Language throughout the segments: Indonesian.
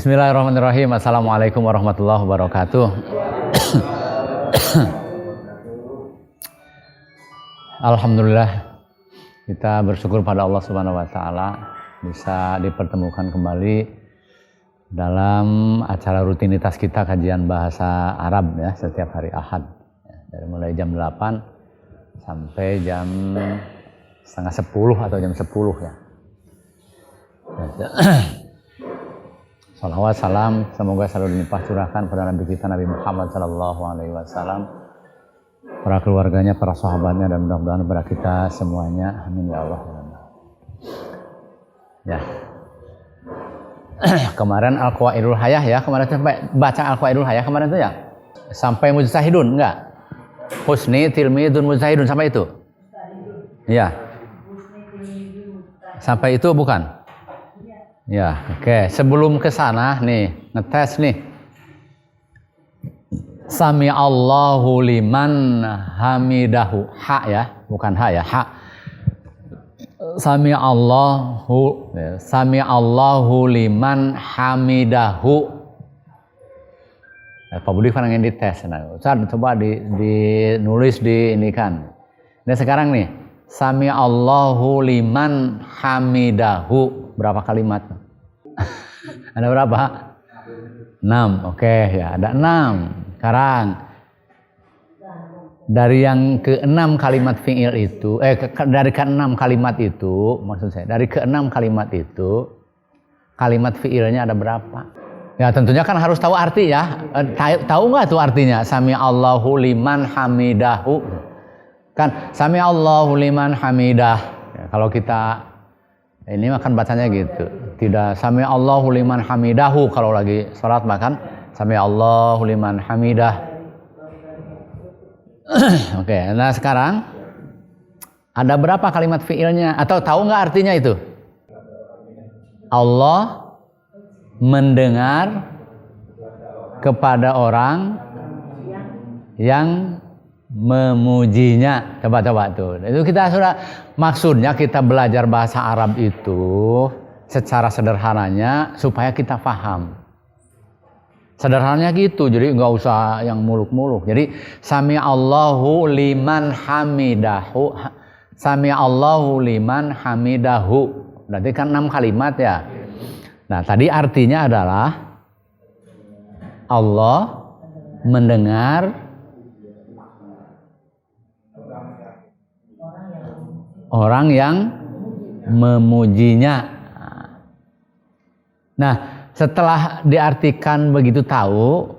Bismillahirrahmanirrahim. Assalamualaikum warahmatullahi wabarakatuh. Alhamdulillah, kita bersyukur pada Allah Subhanahu wa taala bisa dipertemukan kembali dalam acara rutinitas kita kajian bahasa Arab ya, setiap hari Ahad. Dari mulai jam 8 sampai jam setengah 10 atau jam 10 ya. Salawat salam semoga selalu dilimpah curahkan pada Nabi kita Nabi Muhammad sallallahu alaihi wasallam, para keluarganya, para sahabatnya, dan mudah-mudahan kepada kita semuanya. Amin ya Allah. Ya. Kemarin Al-Qawaidul Hayah ya, kemarin sampai baca Al-Qawaidul Hayah kemarin itu ya. Sampai mujtahidun enggak? Husni, tilmidun, mujtahidun sampai itu? Iya. Sampai itu bukan? Ya, oke. Sebelum ke sana nih, ngetes nih. Sami Allahu liman hamidahu. Ha ya, bukan ha ya, ha. Sami Allahu liman hamidahu. Pak Budi kan ingin dites. Nah, coba dinulis di ini kan. Nah sekarang nih, Sami Allahu liman hamidahu. Berapa kalimat? Ada berapa? 6. Oke ya, ada 6. Sekarang dari yang ke-6 kalimat fi'il itu, dari ke-6 kalimat itu, maksud saya, dari ke-6 kalimat itu, kalimat fi'ilnya ada berapa? Ya tentunya kan harus tahu arti ya. Tahu nggak tuh artinya? Sami Allahu liman hamidahu. Kan Sami Allahu liman hamidah. Ya, kalau kita ini makan bacanya gitu. Tidak Sami Allahu liman hamidahu kalau lagi sholat makan Sami Allahu liman hamidah. Oke, nah sekarang ada berapa kalimat fi'ilnya? Atau tahu nggak artinya itu? Allah mendengar kepada orang yang memujinya. Coba tuh. Itu kita sudah, maksudnya kita belajar bahasa Arab itu secara sederhananya supaya kita paham. Sederhananya gitu. Jadi nggak usah yang muluk-muluk. Jadi Sami Allahu liman hamidahu. Sami Allahu liman hamidahu. Berarti kan 6 kalimat ya. Nah, tadi artinya adalah Allah mendengar orang yang memujinya. Nah, setelah diartikan begitu tahu,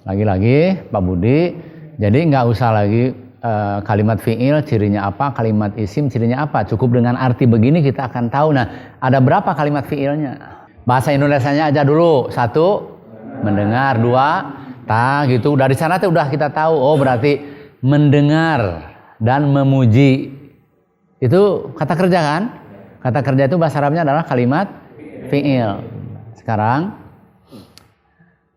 lagi-lagi Pak Budi, jadi nggak usah lagi kalimat fi'il cirinya apa, kalimat isim cirinya apa. Cukup dengan arti begini kita akan tahu. Nah, ada berapa kalimat fi'ilnya? Bahasa Indonesianya aja dulu. 1, mendengar. 2, gitu. Dari sana tuh udah kita tahu. Oh, berarti mendengar dan memuji. Itu kata kerja kan? Kata kerja itu bahasa Arabnya adalah kalimat fi'il. Sekarang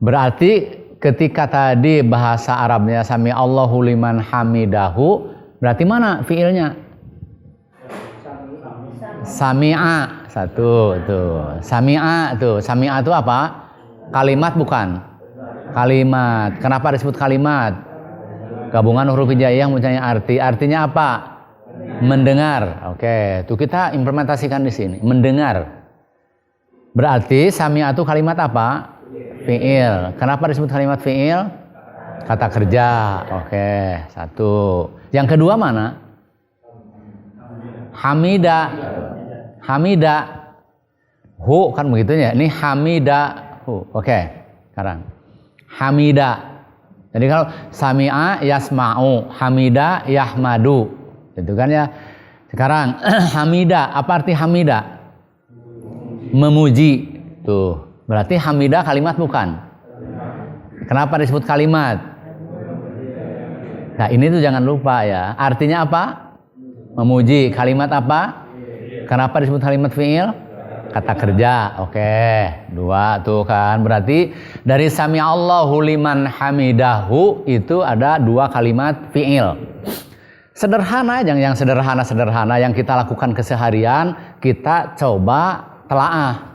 berarti ketika tadi bahasa Arabnya Sami Allahu liman hamidahu, berarti mana fi'ilnya? Sami'a. 1 tuh. Sami'a tuh. Sami'a itu apa? Kalimat bukan? Kalimat. Kenapa disebut kalimat? Gabungan huruf hijaiyah mempunyai arti. Artinya apa? Mendengar. Oke, itu kita implementasikan di sini. Mendengar. Berarti sami'atu kalimat apa? Fi'il. Kenapa disebut kalimat fi'il? Kata kerja. Oke, 1. Yang kedua mana? Hamida. Hamida. Hu kan begitu ya. Ini hamida hu. Oke, sekarang hamida. Jadi kalau sami'a yasma'u, hamida yahmadu. Itu kan ya. Sekarang hamida, apa arti hamida? Memuji. Tuh. Berarti hamida kalimat bukan? Kenapa disebut kalimat? Nah, ini tuh jangan lupa ya. Artinya apa? Memuji. Kalimat apa? Kenapa disebut kalimat fi'il? Kata kerja. Oke. 2 tuh kan. Berarti dari Sami Allahu liman hamidahu itu ada 2 kalimat fi'il. Sederhana, yang sederhana-sederhana yang kita lakukan keseharian, kita coba telaah.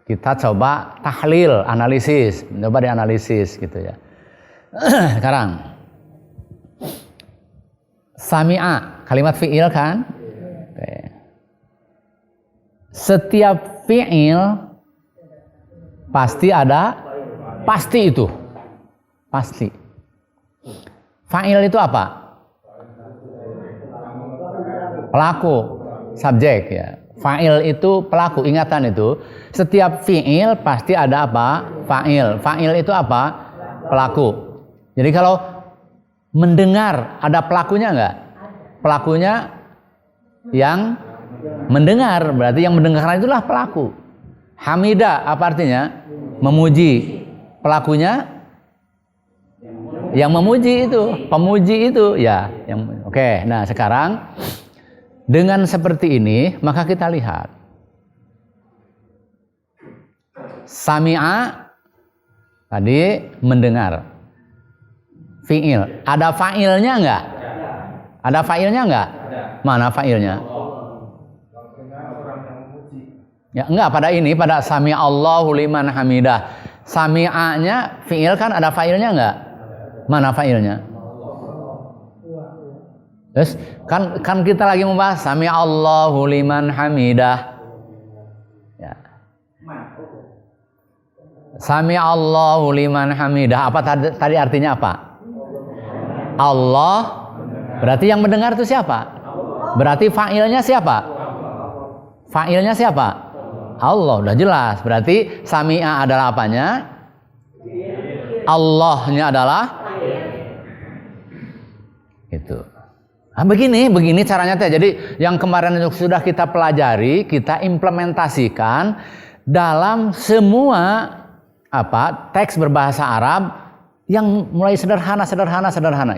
Kita coba tahlil, analisis, coba dianalisis gitu ya. Sekarang sami'a, kalimat fi'il kan? Oke. Setiap fi'il pasti ada, pasti itu. Pasti. Fa'il itu apa? Pelaku, subjek ya. Fa'il itu pelaku, ingatan itu. Setiap fi'il pasti ada apa? Fa'il. Fa'il itu apa? Pelaku. Jadi kalau mendengar, ada pelakunya enggak? Pelakunya yang mendengar, berarti yang mendengarkan itulah pelaku. Hamida apa artinya? Memuji. Pelakunya yang memuji itu, pemuji itu ya. Oke, nah sekarang dengan seperti ini, maka kita lihat. Sami'a tadi mendengar. Fi'il. Ada fa'ilnya enggak? Ada fa'ilnya enggak? Mana fa'ilnya? Ya enggak, pada ini, pada sami'allahu liman hamidah. Sami'anya fi'il kan ada fa'ilnya enggak? Mana fa'ilnya? Terus kan kita lagi membahas sami Allahu liman hamidah. Ya. Sami Allahu liman hamidah. Apa tadi artinya apa? Allah. Berarti yang mendengar itu siapa? Berarti fa'ilnya siapa? Fa'ilnya siapa? Allah. Udah jelas. Berarti sami'a adalah apanya? Allahnya adalah itu. Nah, begini caranya teh. Jadi yang kemarin sudah kita pelajari, kita implementasikan dalam semua teks berbahasa Arab yang mulai sederhana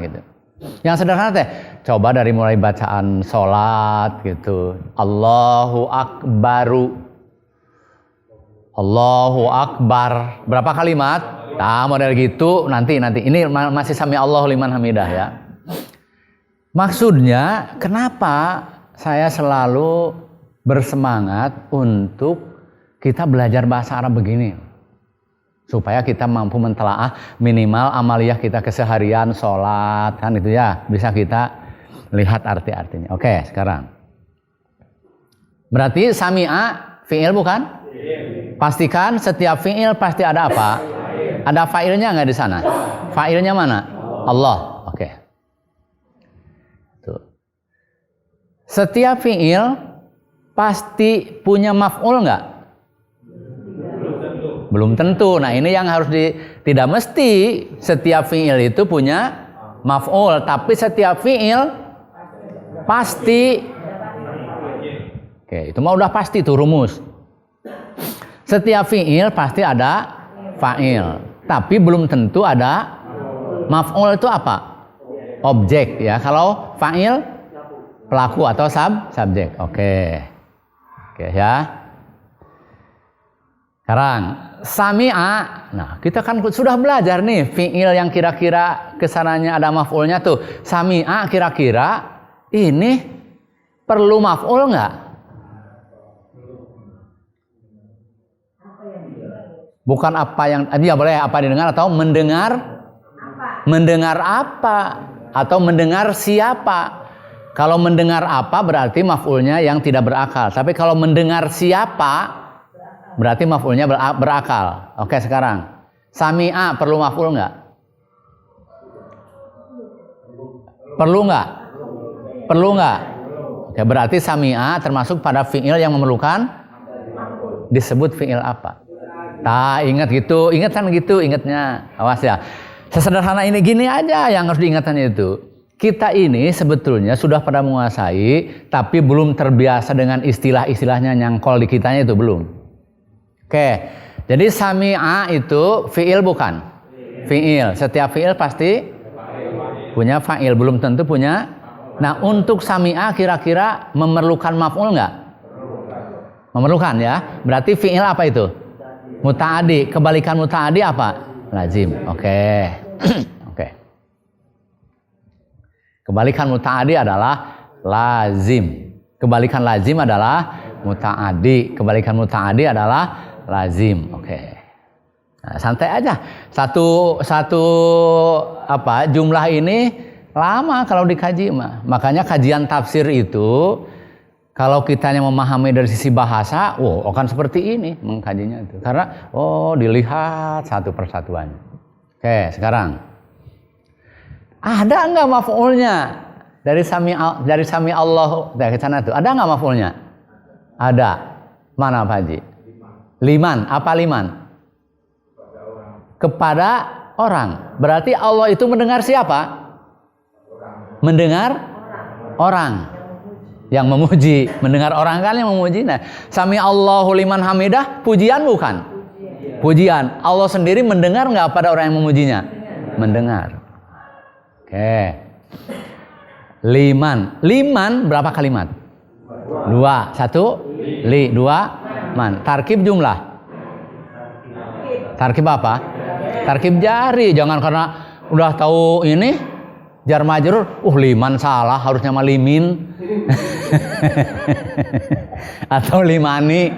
gitu. Yang sederhana teh, coba dari mulai bacaan sholat gitu. Allahu Akbaru. Allahu Akbar. Berapa kalimat? Nah, model gitu nanti. Ini masih sami Allahu liman hamidah ya. Maksudnya, kenapa saya selalu bersemangat untuk kita belajar bahasa Arab begini? Supaya kita mampu mentelaah minimal amaliyah kita keseharian, sholat, kan itu ya. Bisa kita lihat arti-artinya. Oke, sekarang. Berarti sami'a fi'il bukan? Pastikan setiap fi'il pasti ada apa? Ada fa'ilnya nggak di sana? Fa'ilnya mana? Allah. Oke. Setiap fi'il pasti punya maf'ul nggak? Belum tentu. Nah ini yang harus tidak mesti setiap fi'il itu punya maf'ul, tapi setiap fi'il pasti. Oke, itu mah udah pasti tuh rumus. Setiap fi'il pasti ada fa'il, tapi belum tentu ada maf'ul. Itu apa? Objek ya. Kalau fa'il pelaku atau subjek. Oke ya. Sekarang sami'a. Nah, kita kan sudah belajar nih fi'il yang kira-kira kesananya ada maf'ulnya tuh. Sami'a kira-kira ini perlu maf'ul nggak? Bukan apa yang dia boleh apa didengar atau mendengar apa? Mendengar apa atau mendengar siapa? Kalau mendengar apa berarti maf'ulnya yang tidak berakal. Tapi kalau mendengar siapa berarti maf'ulnya berakal. Oke, sekarang sami'a perlu maf'ul nggak? Perlu nggak? Perlu nggak? Ya berarti sami'a termasuk pada fi'il yang memerlukan disebut fi'il apa? Nah, ingat gitu, ingatnya. Awas ya. Sesederhana ini gini aja yang harus diingatkan itu. Kita ini sebetulnya sudah pada menguasai, tapi belum terbiasa dengan istilah-istilahnya nyangkol di kitanya itu belum. Oke, jadi sami'a itu fi'il bukan? Fi'il. Setiap fi'il pasti punya fa'il, belum tentu punya. Nah, untuk sami'a kira-kira memerlukan maf'ul nggak? Memerlukan ya. Berarti fi'il apa itu? Muta'adi. Kebalikan muta'adi apa? Lazim. Oke. Kebalikan muta'adi adalah lazim. Kebalikan lazim adalah muta'adi. Kebalikan muta'adi adalah lazim. Oke. Nah, santai aja. Satu jumlah ini lama kalau dikaji mah. Makanya kajian tafsir itu kalau kitanya memahami dari sisi bahasa, akan seperti ini mengkajinya itu. Karena dilihat satu persatuannya. Oke, sekarang ada enggak maf'ulnya dari sami Allah dari sana tuh? Ada enggak maf'ulnya? Ada. Mana Pak Haji? Liman, apa liman? Kepada orang. Berarti Allah itu mendengar siapa? Mendengar orang. Yang memuji, mendengar orang kan yang memuji. Nah, sami Allahu liman hamidah, pujian bukan? Pujian. Allah sendiri mendengar nggak pada orang yang memujinya? Mendengar. Oke. Liman berapa kalimat? 2. 1 li, 2 man. Tarkib jumlah. Tarkib apa? Tarkib jari. Jangan karena udah tahu ini jar majrur, liman salah, harusnya mah limin. Atau limani,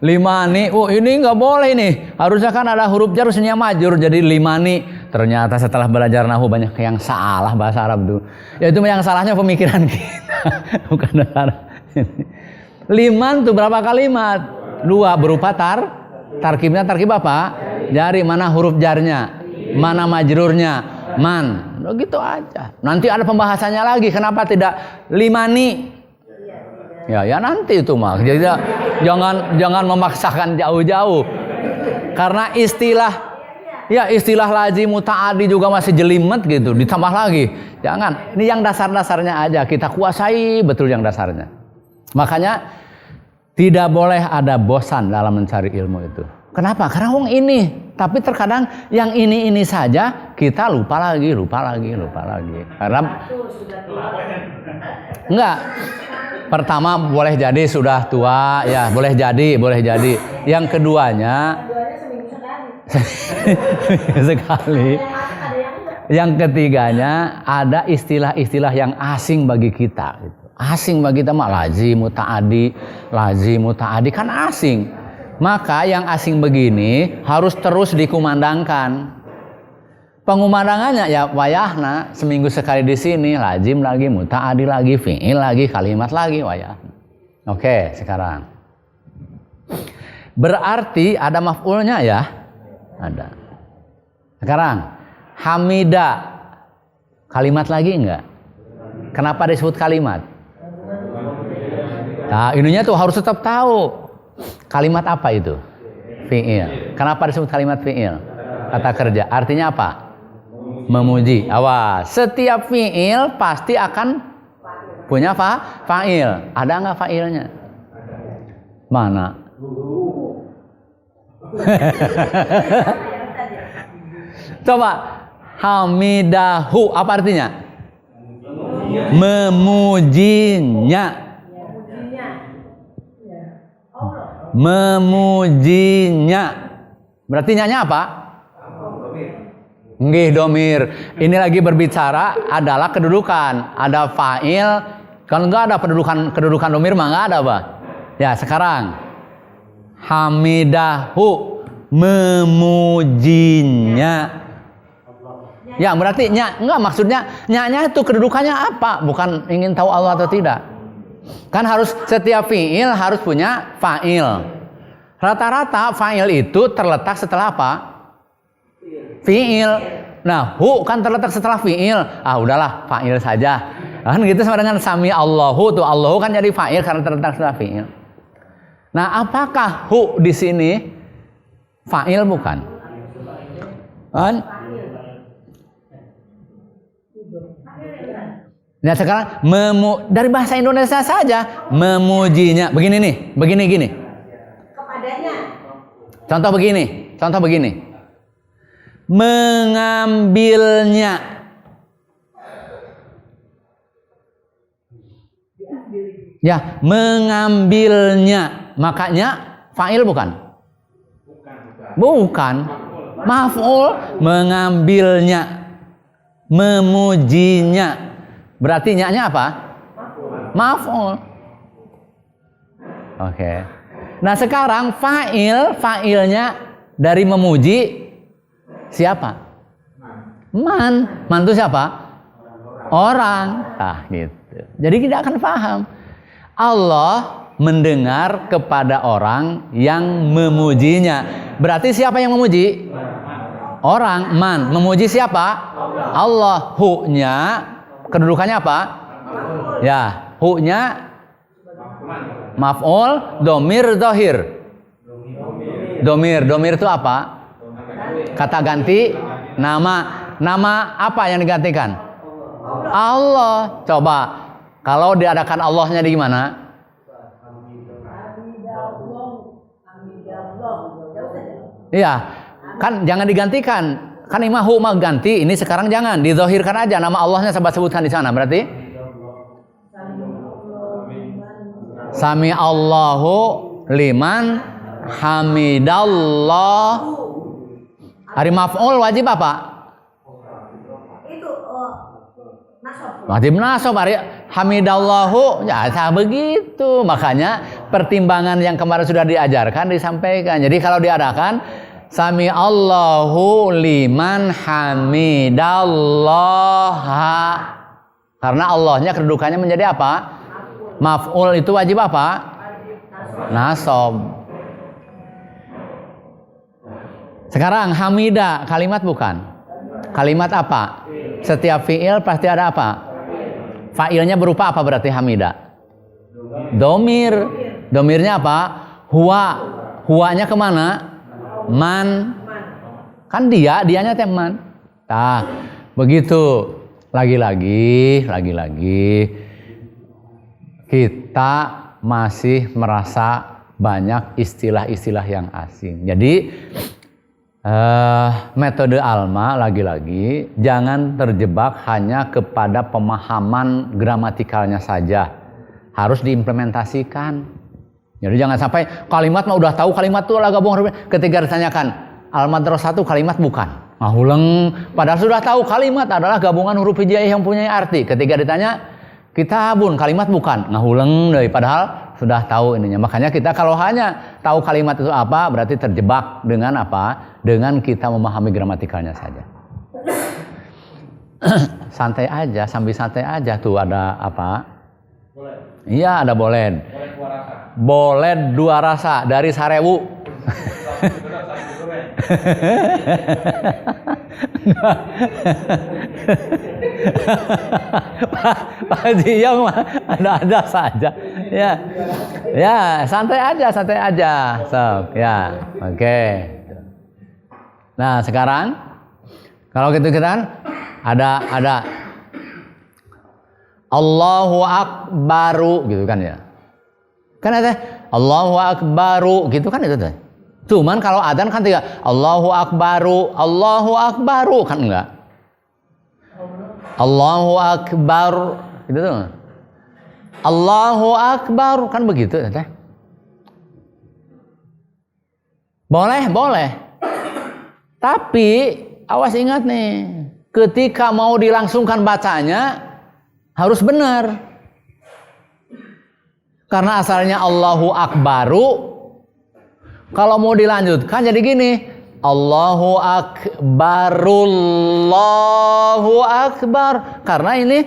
ini nggak boleh nih, harusnya kan ada huruf jar harusnya majrur jadi limani. Ternyata setelah belajar nahwu banyak yang salah bahasa Arab tuh. Ya itu yang salahnya pemikiran kita, bukan dasar. Liman tuh berapa kalimat? 2 berupa tarkibnya tarkib apa? Jari, mana huruf jarnya, mana majrurnya, man. Gitu aja. Nanti ada pembahasannya lagi. Kenapa tidak limani? Ya nanti itu mah. Jadi jangan memaksakan jauh-jauh. Karena istilah lazim muta'addi juga masih jelimet gitu. Ditambah lagi. Jangan. Ini yang dasar-dasarnya aja. Kita kuasai betul yang dasarnya. Makanya tidak boleh ada bosan dalam mencari ilmu itu. Kenapa? Karena ini. Tapi terkadang yang ini saja kita lupa lagi. Karena enggak. Pertama boleh jadi sudah tua, ya boleh jadi. Yang keduanya sekali. Yang ketiganya ada istilah-istilah yang asing bagi kita. Asing bagi kita mah lazim muta'addi kan asing. Maka yang asing begini harus terus dikumandangkan. Pengumandangnya ya wayahna seminggu sekali di sini, lazim lagi, muta'addi lagi, fi'il lagi, kalimat lagi wayah. Oke, sekarang. Berarti ada maf'ulnya ya? Ada. Sekarang hamida kalimat lagi enggak? Kenapa disebut kalimat? Nah, ininya tuh harus tetap tahu. Kalimat apa itu? Fi'il. Kenapa disebut kalimat fi'il? Kata kerja. Artinya apa? Memuji. Awas. Setiap fi'il pasti akan punya fa'il. Ada nggak fa'ilnya? Mana? Coba. Hamidahu. Apa artinya? Memujinya. Memujinya. Berarti nyanya apa? Nggih, domir. Ini lagi berbicara adalah kedudukan. Ada fa'il. Kalau enggak ada kedudukan domir mah enggak ada, Pak. Ya, sekarang hamidahu, memujinya. Ya, berarti enggak maksudnya nyanya itu kedudukannya apa? Bukan ingin tahu Allah atau tidak. Kan harus setiap fi'il harus punya fa'il. Rata-rata fa'il itu terletak setelah apa? Fi'il. Nah, hu kan terletak setelah fi'il. Udahlah, fa'il saja. Kan gitu sama dengan sami Allahu tuh. Allahu kan jadi fa'il karena terletak setelah fi'il. Nah, apakah hu di sini fa'il bukan? Kan? Nah, sekarang dari bahasa Indonesia saja memujinya. Begini nih, begini. Kepadanya. Contoh begini. Mengambilnya. Ya, mengambilnya. Makanya fa'il bukan? Bukan. Maf'ul, mengambilnya. Memujinya. Berarti nyanya apa? Maf'ul. Oke. Nah sekarang fa'ilnya dari memuji siapa? Man. Man itu siapa? Orang. Nah gitu. Jadi kita akan paham. Allah mendengar kepada orang yang memujinya. Berarti siapa yang memuji? Orang. Man. Memuji siapa? Allah. Hu-nya kedudukannya apa? Ya, hu-nya maf'ul, domir, dohir. Domir itu apa? Kata ganti nama. Nama apa yang digantikan? Allah. Coba kalau diadakan Allahnya di mana? Iya, kan jangan digantikan. Kan imahu mah ganti. Ini sekarang jangan dizohirkan aja nama Allahnya sebutkan di sana. Berarti Sami Allahu liman hamidallah. Hari maf'ul wajib apa? Itu wajib nasab. Hari hamidallahu ya begitu. Makanya pertimbangan yang kemarin sudah diajarkan disampaikan. Jadi kalau diadakan Sami Allahu liman hamidallah. Karena Allahnya kedudukannya menjadi apa? Maf'ul itu wajib apa? Nasab. Sekarang hamidah kalimat bukan? Kalimat apa? Setiap fi'il pasti ada apa? Fa'ilnya berupa apa berarti hamidah? Domir. Domirnya apa? Huwa. Huwanya kemana? Man. Kan dianya teman. Nah, begitu. Lagi-lagi kita masih merasa banyak istilah-istilah yang asing. Jadi metode Alma lagi-lagi jangan terjebak hanya kepada pemahaman gramatikalnya saja. Harus diimplementasikan. Jadi jangan sampai kalimat mah udah tahu kalimat itu lah gabung huruf. Ketika ditanyakan Al-Madrasah itu kalimat bukan. Ngahuleng. Padahal sudah tahu kalimat adalah gabungan huruf hijaiyah yang punya arti. Ketika ditanya kitabun kalimat bukan. Ngahuleng deh. Padahal sudah tahu ininya. Makanya kita kalau hanya tahu kalimat itu apa berarti terjebak dengan apa? Dengan kita memahami gramatikalnya saja. Santai aja, sambil santai aja tuh ada apa? Boleh. Iya ada bolen. Bolen dua rasa dari Sarewu. Pak Haji yang ada saja. Ya santai aja. Sok ya, oke. Nah sekarang kalau gitu kita ada Allahu Akbaru gitu kan ya. Kan ada Allahu Akbaru gitu kan itu teh. Cuman kalau adzan kan tidak Allahu Akbaru kan enggak. Allahu Akbar gitu tuh. Allahu Akbar kan begitu teh. Boleh. Tapi awas ingat nih, ketika mau dilangsungkan bacanya harus benar. Karena asalnya Allahu Akbaru, kalau mau dilanjutkan jadi gini, Allahu Akbarullahu Akbar. Karena ini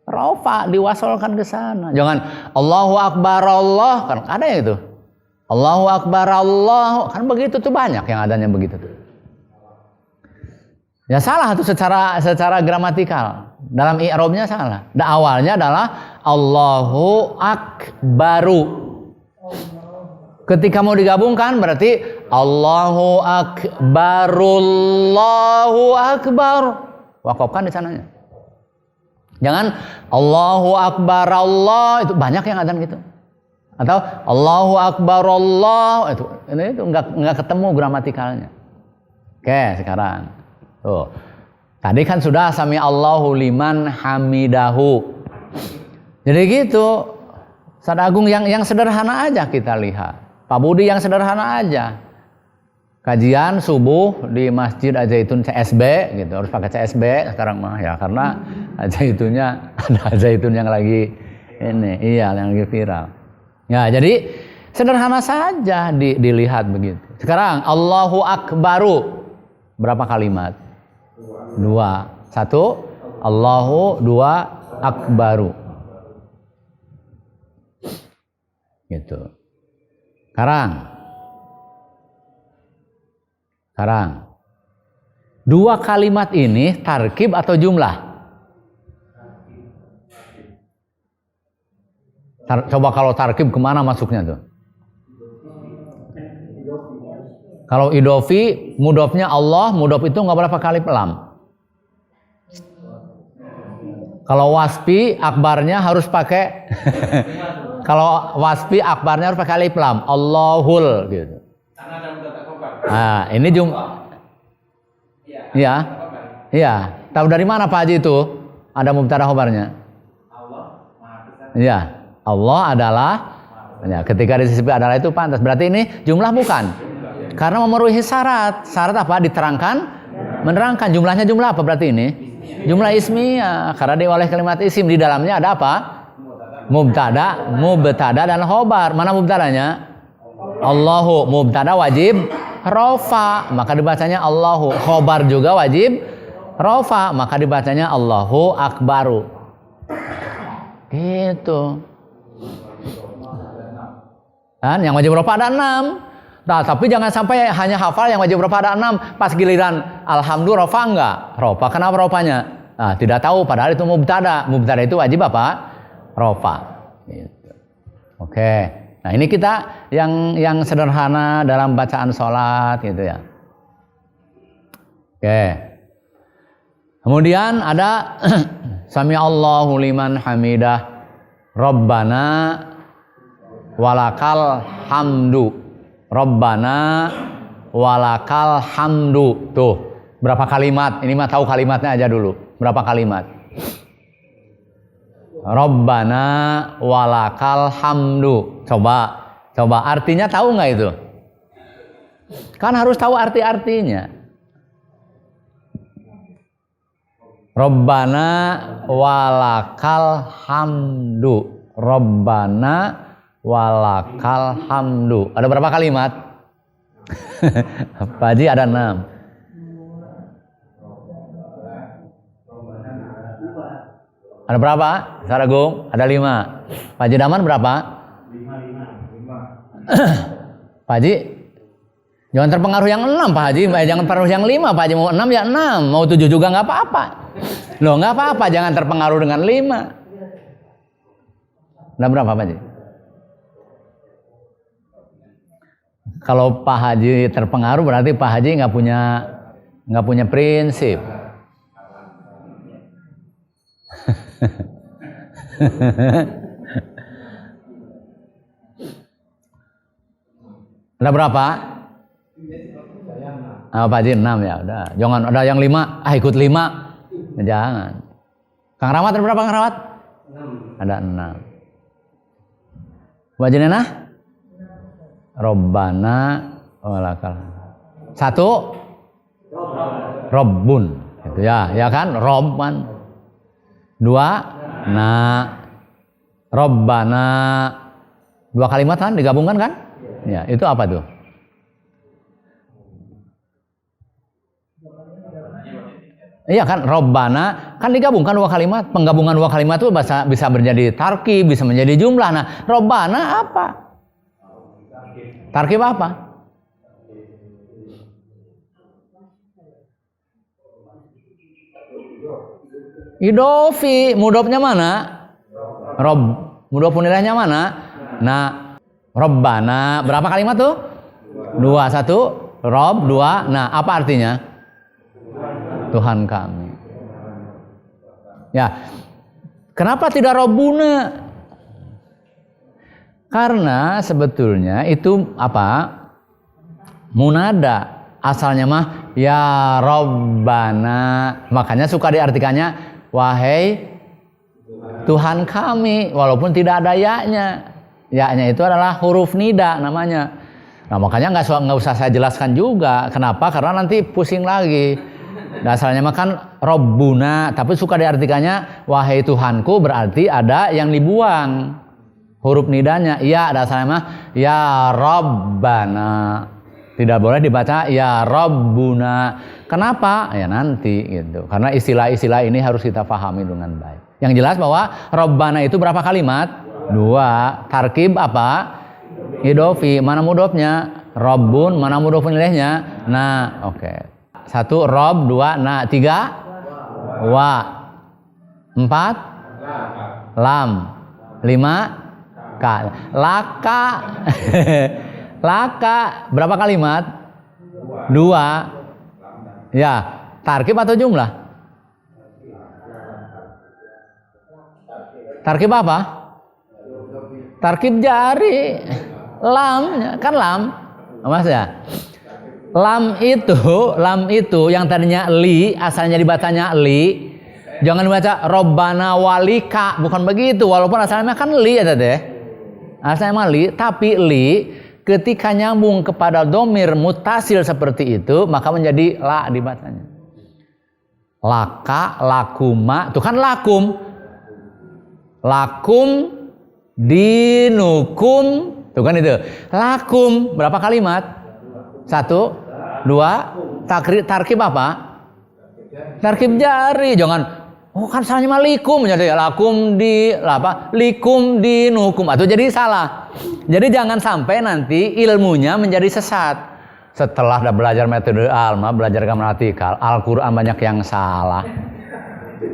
rafa diwasolkan ke sana. Jangan Allahu Akbar Allah, kan ada ya itu. Allahu Akbar Allah, kan begitu tuh banyak yang adanya begitu tuh. Ya salah tuh secara gramatikal. Dalam i'rabnya salah. Awalnya adalah Allahu Akbaru. Ketika mau digabungkan berarti Allahu Akbarullahu Akbar. Wakafkan di sananya. Jangan Allahu Akbar Allah, itu banyak yang adzan gitu. Atau Allahu Akbar Allah, itu enggak ketemu gramatikalnya. Oke, sekarang. Tuh. Tadi kan sudah sami Allahu liman hamidahu. Jadi gitu. Ustaz Agung yang sederhana aja kita lihat. Pak Budi yang sederhana aja. Kajian subuh di Masjid Al-Zaitun CSB gitu. Harus pakai CSB sekarang mah ya karena Al-Zaitunnya ada Al-Zaitun yang lagi ini, iya yang lagi viral. Ya, jadi Sederhana saja dilihat begitu. Sekarang Allahu Akbaru. Berapa kalimat? 2. 1 Allahu, 2 Akbaru. Gitu. Sekarang 2 kalimat ini tarkib atau jumlah? Coba kalau tarkib kemana masuknya tuh? Kalau idofi, mudofnya Allah, mudof itu nggak berapa kali lam. Kalau waspi, akbarnya harus pakai. Kalau waspi, akbarnya harus pakai alif lam. Allahul gitu. Nah, ini Iya. Iya. Tahu dari mana Pak Haji itu? Ada mubtada khobarnya. Iya. Allah adalah. Ya, ketika disebut adalah itu pantas. Berarti ini jumlah bukan? Karena memenuhi syarat. Syarat apa? Diterangkan, menerangkan. Jumlahnya jumlah apa berarti ini? Jumlah ismiyah. Karena oleh kalimat isim di dalamnya ada apa? Mubtada dan khobar. Mana mubtadanya? Allahu. Mubtada wajib rofa, maka dibacanya Allahu. Khobar juga wajib rofa, maka dibacanya Allahu Akbaru. Gitu. Dan yang wajib rofa ada 6. Nah, tapi jangan sampai hanya hafal yang wajib rofa ada 6. Pas giliran alhamdulillah rofa enggak. Rofa, kenapa rofanya? Nah, tidak tahu, padahal itu mubtada. Mubtada itu wajib apa? Rofa. Gitu. Oke. Nah, ini kita yang sederhana dalam bacaan sholat gitu ya. Oke. Kemudian ada Sami Allahu liman hamidah Rabbana walakal hamdu. Rabbana walakal hamdu. Tuh, berapa kalimat? Ini mah tahu kalimatnya aja dulu. Berapa kalimat? Rabbana walakal hamdu. Coba artinya tahu nggak itu? Kan harus tahu artinya. Rabbana walakal hamdu. Rabbana walakal hamdu. Ada berapa kalimat? Pak Haji ada 6. Ada berapa? Saragung ada 5. Pak Haji Daman berapa? 5. Pak Haji jangan terpengaruh yang 6 Pak Haji. Jangan terpengaruh yang 5 Pak Haji. Mau 6 ya 6. Mau 7 juga nggak apa-apa. Loh nggak apa-apa. Jangan terpengaruh dengan 5. Ada berapa Pak Haji? Kalau Pak Haji terpengaruh berarti Pak Haji nggak punya prinsip. Ada berapa? Pak Haji 6 ya udah. Jangan ada yang 5. Ikut 5. Jangan. Kang Rahmat ada berapa Kang Rahmat? 6. Ada 6. Pak Haji Nenah? Rabbana walakal. 1 Rabbun. Itu ya kan? Robban. 2 Rabbana. 2 kalimat kan digabungkan kan? Ya, itu apa tuh? Iya kan, Rabbana kan digabungkan 2 kalimat. Penggabungan 2 kalimat itu bisa menjadi tarkib, bisa menjadi jumlah. Nah, Rabbana apa? Tarkib apa? Idofi, mudofnya mana? Rob, mudof nilainya mana? Nah, Rabbana berapa kalimat tuh? 2, 1 Rob, 2. Nah, apa artinya? Tuhan kami. Ya, kenapa tidak Rabbuna? Karena sebetulnya itu apa? Munada. Asalnya mah ya Rabbana. Makanya suka diartikannya wahai Tuhan kami, walaupun tidak ada ya-nya. Ya-nya itu adalah huruf nida namanya. Nah, makanya nggak usah saya jelaskan juga. Kenapa? Karena nanti pusing lagi. Asalnya mah kan Rabbuna, tapi suka diartikannya wahai Tuhanku, berarti ada yang dibuang huruf nidanya. Iya, asalnya mah ya Rabbana. Tidak boleh dibaca ya Rabbuna. Kenapa? Ya nanti gitu. Karena istilah-istilah ini harus kita pahami dengan baik. Yang jelas bahwa Rabbana itu berapa kalimat? 2. Tarkib apa? Idofi. Mana mudofnya? Rabbun. Mana mudofun ilaihnya? Nah, oke. 1 Rabb, 2 na, 3 wa, 4 lam, 5 ka. Laka. Laka berapa kalimat? 2. Ya, tarkib atau jumlah? Tarkib apa? Tarkib jari. Lam, kan lam. Mas ya? Lam itu yang tadinya li, asalnya dibacanya li. Jangan dibaca Robbana walika, bukan begitu. Walaupun asalnya kan li ya teh. Asalnya li, tapi li ketika nyambung kepada domir mutasil seperti itu, maka menjadi la dibacanya. Laka, lakuma, itu kan lakum. Lakum, dinukum, itu kan itu. Lakum, berapa kalimat? 1, 2, tarkib apa? Tarkib jari, jangan kan salahnya mah likum jadi lakum di apa? Likum dinukum atau jadi salah. Jadi jangan sampai nanti ilmunya menjadi sesat. Setelah udah belajar metode alma, belajar gramatikal, Al-Qur'an banyak yang salah.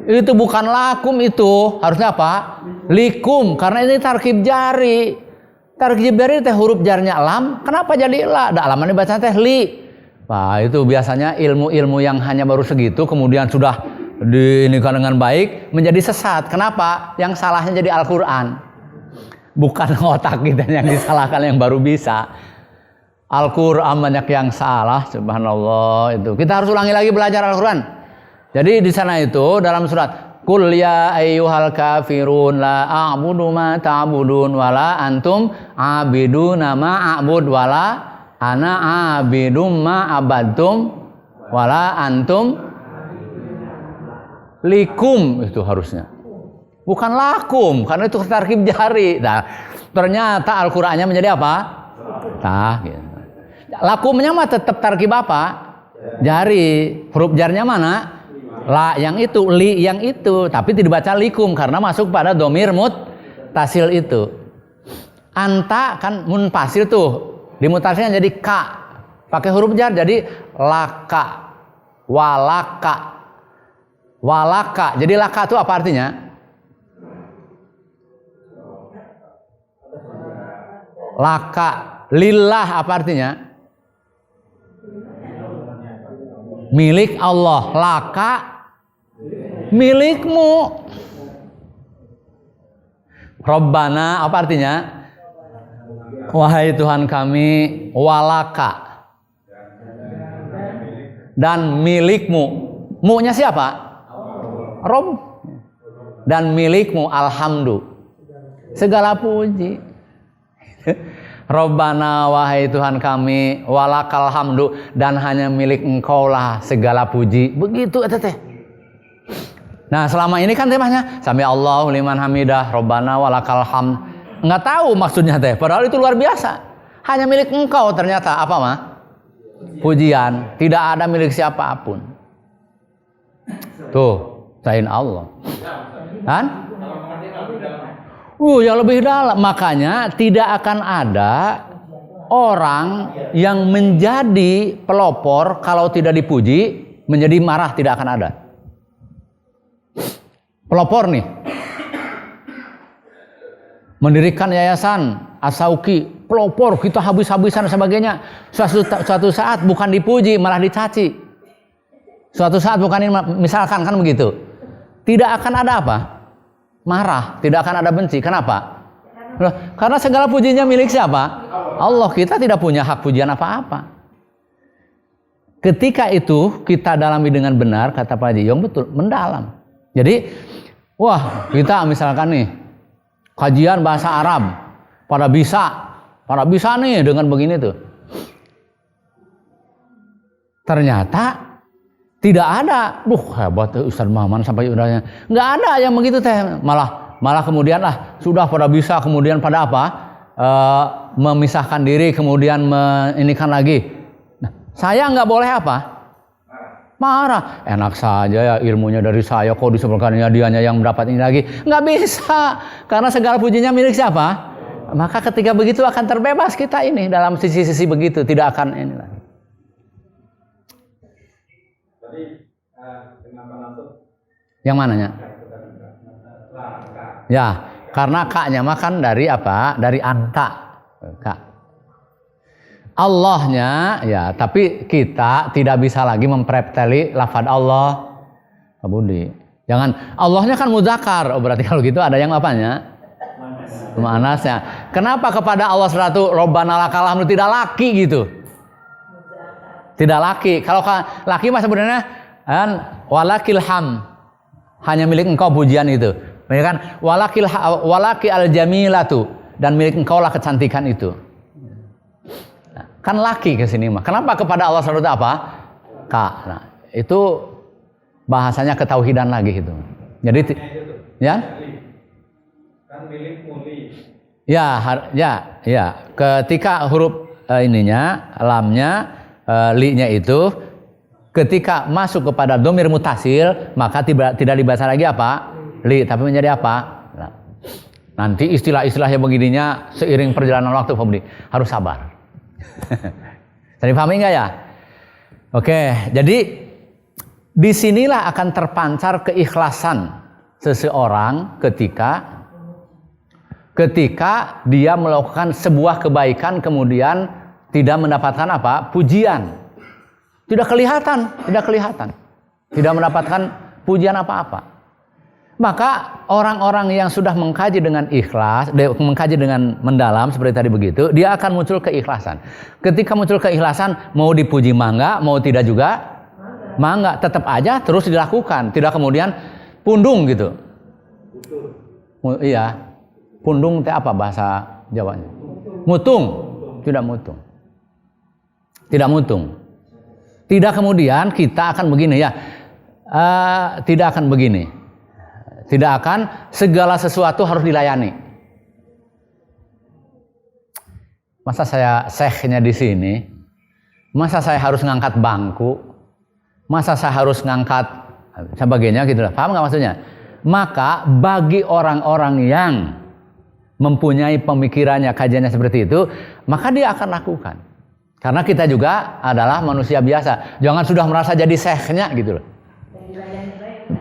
Itu bukan lakum itu, harusnya apa? Likum, karena ini tarkib jari. Tarkib jari teh huruf jarnya lam, kenapa jadi la? Da alamannya baca teh li. Nah, itu biasanya ilmu-ilmu yang hanya baru segitu kemudian sudah dinikah dengan baik menjadi sesat. Kenapa? Yang salahnya jadi Al-Qur'an. Bukan otak kita yang disalahkan yang baru bisa. Al-Qur'an banyak yang salah, subhanallah itu. Kita harus ulangi lagi belajar Al-Qur'an. Jadi di sana itu dalam surat Qul ya ayyuhal kafirun la a'budu ma ta'budun wala antum abiduna ma a'bud wala ana abidum ma abadtum wala antum likum, itu harusnya. Bukan lakum, karena itu tarkib jari. Nah, ternyata Al-Qur'annya menjadi apa? Nah, gitu. Lakumnya mah tetap tarkib apa? Jari. Huruf jarnya mana? La yang itu, li yang itu, tapi tidak baca likum karena masuk pada domir muttasil itu. Anta kan munfasil tuh, dimutasilnya jadi ka, pakai huruf jar jadi laka, walaka, walaka. Jadi laka itu apa artinya? Laka, lillah apa artinya? Milik Allah. Laka milikmu. Rabbana apa artinya? Wahai Tuhan kami, walaka dan milikmu. Mu-nya siapa? Rob. Dan milikmu alhamdu. Segala puji. Rabbana wahai Tuhan kami, walakal hamdu, dan hanya milik Engkau lah segala puji. Begitu teh. Nah, selama ini kan temanya sami Allahu liman hamidah, Rabbana walakal hamd. Enggak tahu maksudnya teh, padahal itu luar biasa. Hanya milik Engkau ternyata apa mah? Pujian, tidak ada milik siapapun. Tuh, selain Allah. Kan? Yang lebih dalam, makanya tidak akan ada orang yang menjadi pelopor kalau tidak dipuji, menjadi marah, tidak akan ada. Pelopor nih, mendirikan yayasan Asauki, pelopor kita habis-habisan dan sebagainya. Suatu saat bukan dipuji, malah dicaci. Suatu saat bukan misalkan kan begitu, tidak akan ada apa? Marah, tidak akan ada benci. Kenapa? Karena segala pujinya milik siapa? Allah. Kita tidak punya hak pujian apa-apa. Ketika itu kita dalami dengan benar, kata Pak Haji Yong, betul, mendalam. Jadi, wah, kita misalkan nih kajian bahasa Arab, pada bisa nih dengan begini tuh. Ternyata tidak ada, hebat Ustaz Maman sampai udahnya. Nggak ada yang begitu teh. Malah kemudian sudah pada bisa, kemudian pada apa? memisahkan diri kemudian inikan lagi. Nah, saya nggak boleh apa? Marah. Enak saja ya ilmunya dari saya, kok disebutkannya dianya yang mendapat ini lagi. Nggak bisa, karena segala pujinya milik siapa? Maka ketika begitu akan terbebas kita ini dalam sisi-sisi begitu, tidak akan ini lagi. Tadi kenapa langsung? Yang mananya? Ya, karena kaknya makan dari apa? Dari anta. Kak. Allahnya ya, tapi kita tidak bisa lagi mempreteli lafaz Allah. Pak Budi, jangan Allahnya kan mudzakar. Oh, berarti kalau gitu ada yang apanya? Muannasnya. Kenapa kepada Allah seratu Robbana lakal hamdu tidak laki gitu? Tidak laki. Kalau laki mah sebenarnya kan walakil ham. Hanya milik engkau pujian itu. Ya kan? Walaki al jamilatu, dan milik engkau lah kecantikan itu. Kan laki ke sini mah. Kenapa kepada Allah SWT apa? Ka. Nah, itu bahasanya ketauhidan lagi itu. Jadi ya? Kan milik muli. Ya. Ketika huruf ininya, lamnya, li-nya itu ketika masuk kepada domir mutasil, maka tidak dibaca lagi apa? Li, tapi menjadi apa? Nah, nanti istilah-istilahnya begininya seiring perjalanan waktu, Pak Budi. Harus sabar. Tadi pahami nggak ya? Oke, jadi disinilah akan terpancar keikhlasan seseorang ketika dia melakukan sebuah kebaikan kemudian tidak mendapatkan apa? Pujian. Tidak kelihatan, tidak mendapatkan pujian apa-apa. Maka orang-orang yang sudah mengkaji dengan ikhlas, mengkaji dengan mendalam seperti tadi begitu, dia akan muncul keikhlasan. Ketika muncul keikhlasan, mau dipuji mangga, mau tidak juga mangga, tetap aja terus dilakukan, tidak kemudian pundung gitu. Iya, pundung itu apa bahasa Jawanya? Mutung, tidak mutung. Tidak kemudian kita akan begini ya, tidak akan begini. Tidak akan segala sesuatu harus dilayani. Masa saya syekhnya di sini? Masa saya harus ngangkat bangku? Masa saya harus ngangkat sebagainya gitu lah. Paham nggak maksudnya? Maka bagi orang-orang yang mempunyai pemikirannya, kajiannya seperti itu, maka dia akan lakukan. Karena kita juga adalah manusia biasa. Jangan sudah merasa jadi syekhnya gitu loh.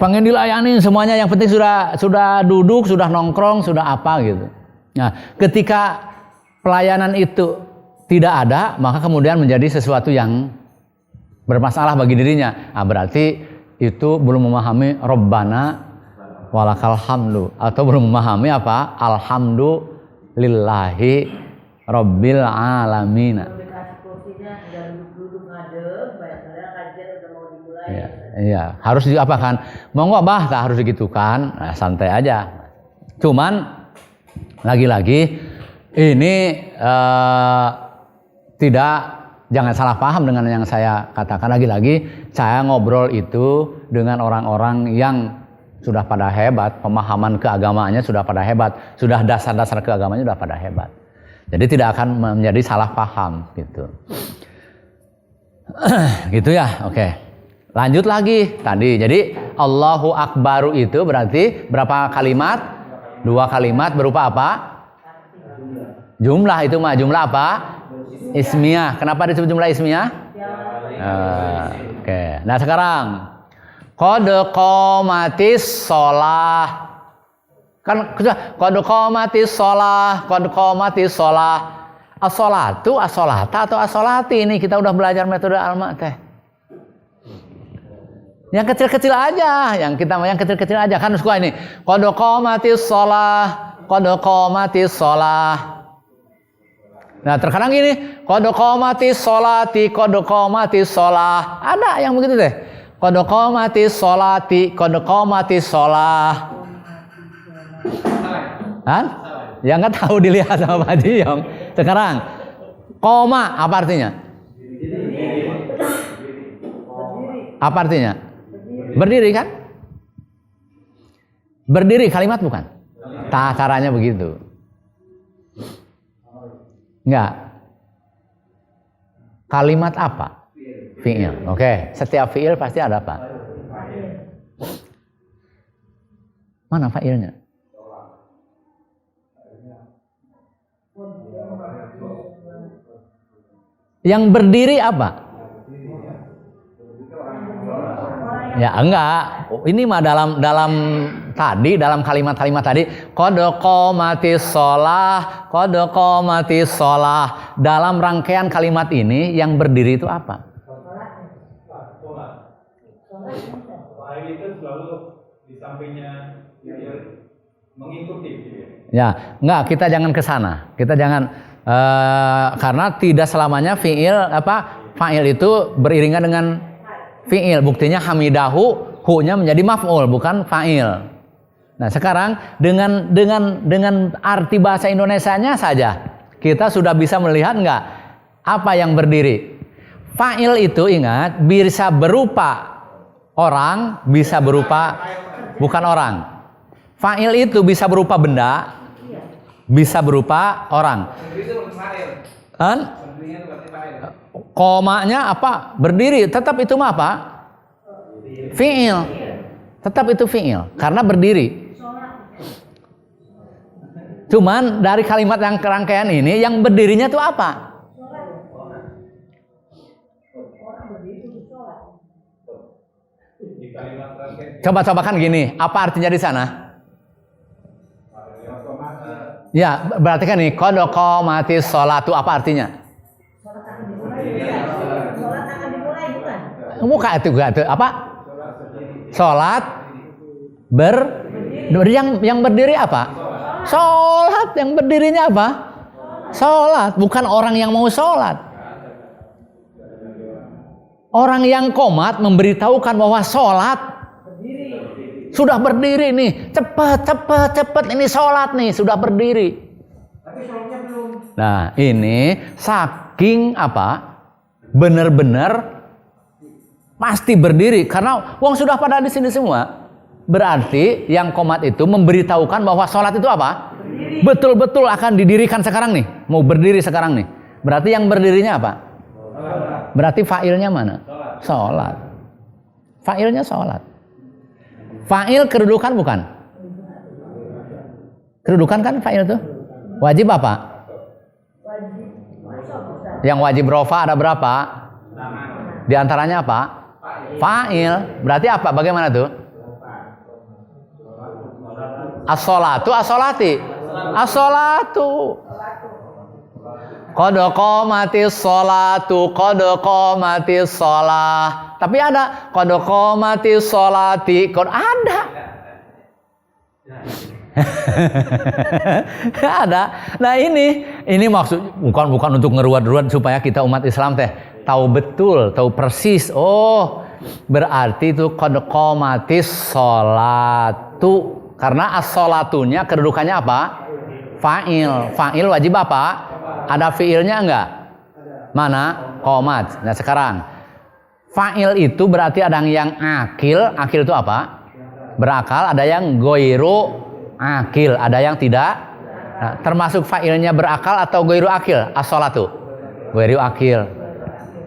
Pengen dilayani semuanya, yang penting sudah duduk, sudah nongkrong, sudah apa gitu. Nah, ketika pelayanan itu tidak ada, maka kemudian menjadi sesuatu yang bermasalah bagi dirinya. Nah, berarti itu belum memahami Robbana walakal hamdu, atau belum memahami apa? Alhamdulillahi Rabbil alamin. Iya, harus diapakan? Monggo bah, tak harus digitukan. Nah, santai aja. Cuman lagi-lagi ini jangan salah paham dengan yang saya katakan. Lagi-lagi saya ngobrol itu dengan orang-orang yang sudah pada hebat, pemahaman keagamaannya sudah pada hebat, sudah dasar-dasar keagamaannya sudah pada hebat. Jadi tidak akan menjadi salah paham gitu. Gitu ya, oke. Lanjut lagi tadi. Jadi Allahu Akbaru itu berarti berapa kalimat? 2 kalimat berupa apa? Jumlah itu mah jumlah apa? Ismiyah. Kenapa disebut jumlah ismiyah? Oke. Nah sekarang qad qamatis shalah. Kan qad qamatis shalah, qad qamatis shalah. As-shalatu, as-shalata atau as-shalati, ini kita udah belajar metode alma teh. Yang kecil-kecil aja, yang kecil-kecil aja kan suka ini. Qad qamatis shalah, qad qamatis shalah. Nah, terkadang gini, qad qamatis sholati, qad qamatis shalah. Ada yang begitu deh. Qad qamatis sholati, qad qamatis shalah. Kan? Yang nggak tahu dilihat sama Pak Jiyong. Sekarang, koma apa artinya? Apa artinya? Berdiri kan? Berdiri kalimat bukan? Caranya begitu. Enggak. Kalimat apa? Fi'il. Oke, setiap fi'il pasti ada apa? Mana fa'ilnya? Yang berdiri apa? Ya enggak, ini mah dalam kalimat-kalimat tadi qad qamatis shalah, qad qamatis shalah. Dalam rangkaian kalimat ini yang berdiri itu apa? Fa'il itu selalu di sampingnya mengikuti. Ya, enggak, kita jangan ke sana. Kita jangan karena tidak selamanya fa'il itu beriringan dengan fi'il. Buktinya hamidahu, hu-nya menjadi maf'ul bukan fa'il. Nah, sekarang dengan arti bahasa Indonesianya saja kita sudah bisa melihat enggak apa yang berdiri. Fa'il itu ingat bisa berupa orang, bisa berupa bukan orang. Fa'il itu bisa berupa benda, bisa berupa orang. Kan? Komanya apa? Berdiri. Tetap itu mah apa? Fi'il. Tetap itu fi'il karena berdiri. Cuman dari kalimat yang kerangkaian ini yang berdirinya itu apa? Coba-cobakan gini, apa artinya di sana? Ya, berarti kan nih qad qamatis sholatu apa artinya? Bukan itu apa? Sholat yang berdiri apa? Sholat yang berdirinya apa? Sholat, bukan orang yang mau sholat. Orang yang qomat memberitahukan bahwa sholat sudah berdiri nih, cepat ini sholat nih sudah berdiri. Nah ini saking apa? Benar-benar pasti berdiri karena wong sudah pada di sini semua. Berarti yang qomat itu memberitahukan bahwa sholat itu apa? Betul-betul akan didirikan sekarang nih, mau berdiri sekarang nih. Berarti yang berdirinya apa? Berarti fa'ilnya mana? Sholat. Fa'ilnya sholat. Fa'il kedudukan bukan? Kedudukan kan fa'il tuh? Wajib apa? Yang wajib rofa ada berapa? Di antaranya apa? Fa'il. Berarti apa? Bagaimana tuh? As-sholatu, as-sholati. As-sholatu. Qad qamatis sholatu, qad qamatis sholah. Tapi ada qad qamatis sholati, qad ada. Ada. Nah ini maksud bukan untuk ngeruat-ruat supaya kita umat Islam teh tahu betul, tahu persis. Oh, berarti itu qad qamatis sholatu. Karena as-sholatunya kedudukannya apa? Fa'il. Fa'il wajib apa? Ada fi'ilnya enggak? Mana? Qomat. Nah sekarang fa'il itu berarti ada yang akil. Akil itu apa? Berakal. Ada yang goiru akil. Ada yang tidak. Nah, termasuk fa'ilnya berakal atau goiru akil? As-sholatu. Goiru akil.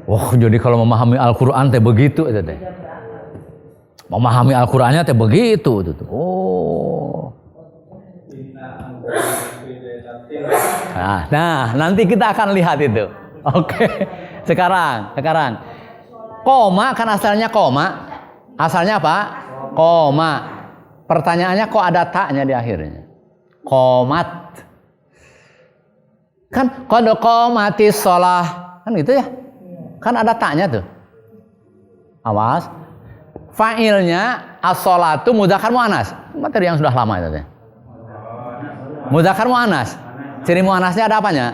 Wah, jadi kalau memahami Al-Quran teh begitu itu teh. Memahami Al-Qurannya teh begitu itu. Oh. Nah, nanti kita akan lihat itu. Oke. Sekarang. Koma kan asalnya koma. Asalnya apa? Koma. Pertanyaannya kok ada taknya di akhirnya? Qomat. Kan qad qamatis shalah. Kan gitu ya? Kan ada taknya tuh. Awas. Fa'ilnya as-sholatu mudzakkar muannas. Materi yang sudah lama itu. Mudzakkar muannas. Ciri muannasnya ada apanya?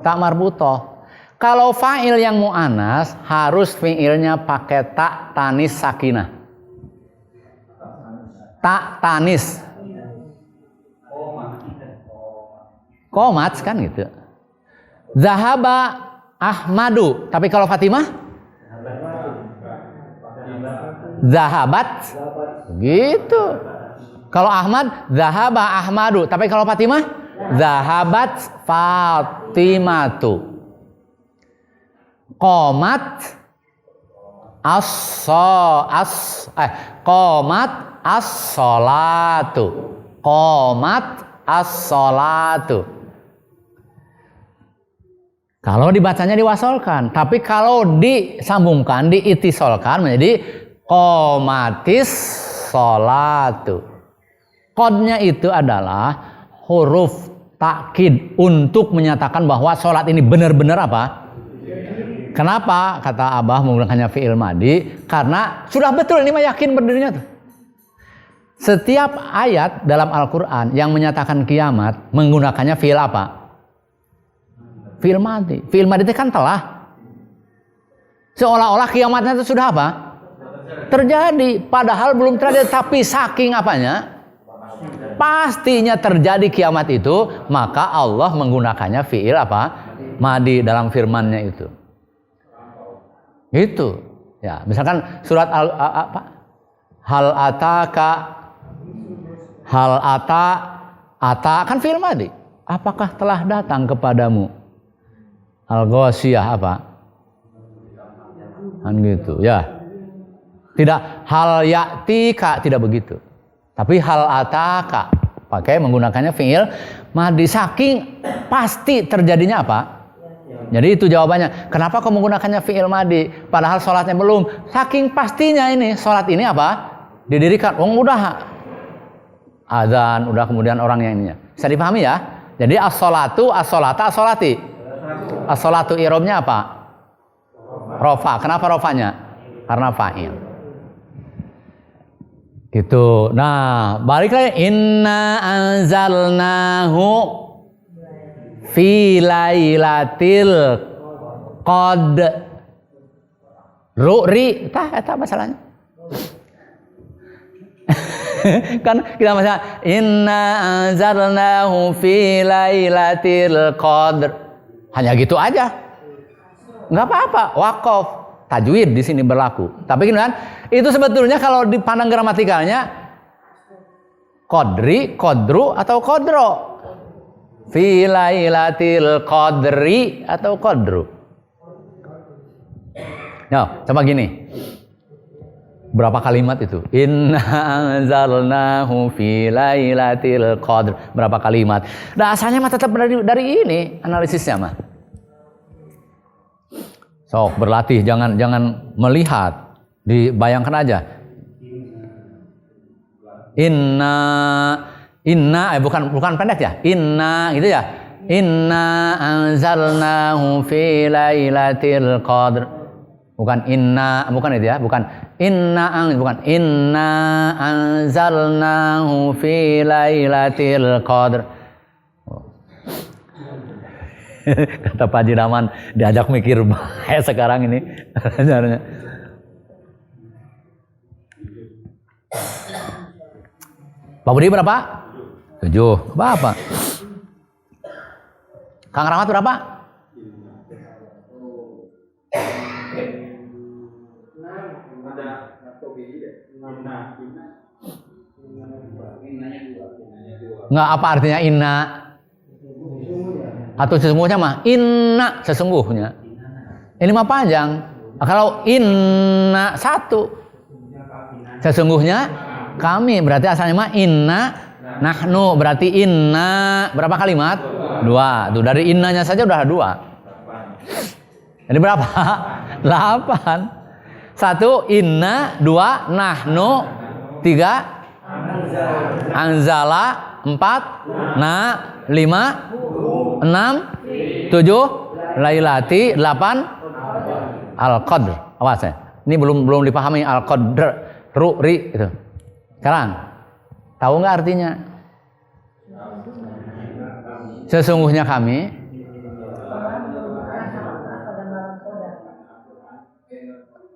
Tak marbutoh. Kalau fa'il yang muannas harus fi'ilnya pakai tak tanis sakinah. Tak tanis. Qomat kan gitu. Zahaba Ahmadu. Tapi kalau Fatimah? Zahabat. Gitu. Kalau Ahmad, zahaba Ahmadu. Tapi kalau Fatimah? Zahabat Fatimatu. Qomat Qomat as-sholatu. Qomat as-sholatu. Kalau dibacanya diwasolkan, tapi kalau disambungkan, diitisolkan menjadi qomatis sholatu. Kodnya itu adalah huruf takkid untuk menyatakan bahwa sholat ini benar-benar apa? Kenapa? Kata Abah menggunakannya fi'il madi, karena sudah betul ini mah yakin berdirinya tuh. Setiap ayat dalam Al-Quran yang menyatakan kiamat menggunakannya fi'il apa? Fi'il madi. Fi'il madi itu kan telah. Seolah-olah kiamatnya itu sudah apa? Terjadi. Padahal belum terjadi. Tapi saking apanya? Pastinya terjadi kiamat itu. Maka Allah menggunakannya fi'il apa? Madi dalam firmannya itu. Itu. Ya, misalkan surat Hal ata kan fi'il madi. Apakah telah datang kepadamu? Al-Ghasyiyah apa? Kan gitu ya. Tidak hal ya'tika, tidak begitu. Tapi hal ataka pakai menggunakannya fi'il madi, saking pasti terjadinya apa? Jadi itu jawabannya. Kenapa kau menggunakannya fi'il madi padahal sholatnya belum? Saking pastinya ini sholat ini apa? Didirikan. Udah azan, udah kemudian orang yang ininya. Bisa dipahami ya? Jadi as-sholatu, as-sholata, as-sholati. As-sholatu i'rabnya apa? Rofa. Kenapa rofanya? Karena fa'il. Gitu. Nah, balik lagi. Inna anzalnahu fi lailatil qadri. Eta masalahnya. Kan kita masalah inna anzalnahu fi lailatil qadr. Hanya gitu aja. Nggak apa-apa, waqaf. Tajwid di sini berlaku. Tapi kan itu sebetulnya kalau dipandang gramatikalnya qadri, qadru atau qadro. Fi lailatil qadri atau qadru. Nah, coba gini. Berapa kalimat itu? Inna anzalnahu fi lailatil qadr. Berapa kalimat? Dasarnya mah tetap dari ini analisisnya mah. Sok berlatih, jangan melihat, dibayangkan aja. Inna bukan pendek ya? Inna gitu ya. Inna anzalnahu fi lailatil qadr. Bukan inna, bukan itu ya, bukan bukan inna anzalnahu fi lailatil qadr. Kata Pak Haji Rahman, diajak mikir bahaya sekarang ini. Pak Budi berapa? 7. Bapak. Kang Rahmat berapa? Nggak, apa artinya inna? Atau sesungguhnya mah inna, sesungguhnya. Ini mah panjang. Kalau inna satu, sesungguhnya kami, berarti asalnya mah inna nahnu, berarti inna berapa kalimat? 2. Tuh dari innanya saja udah 2. Jadi berapa? 8. 1 inna, 2 nahnu, 3 anzala, 4 na, 5 6 7 lailati, 8 al-qadr. Awas ya. Ini belum dipahami al-qadr, ri itu. Sekarang tahu nggak artinya? Sesungguhnya kami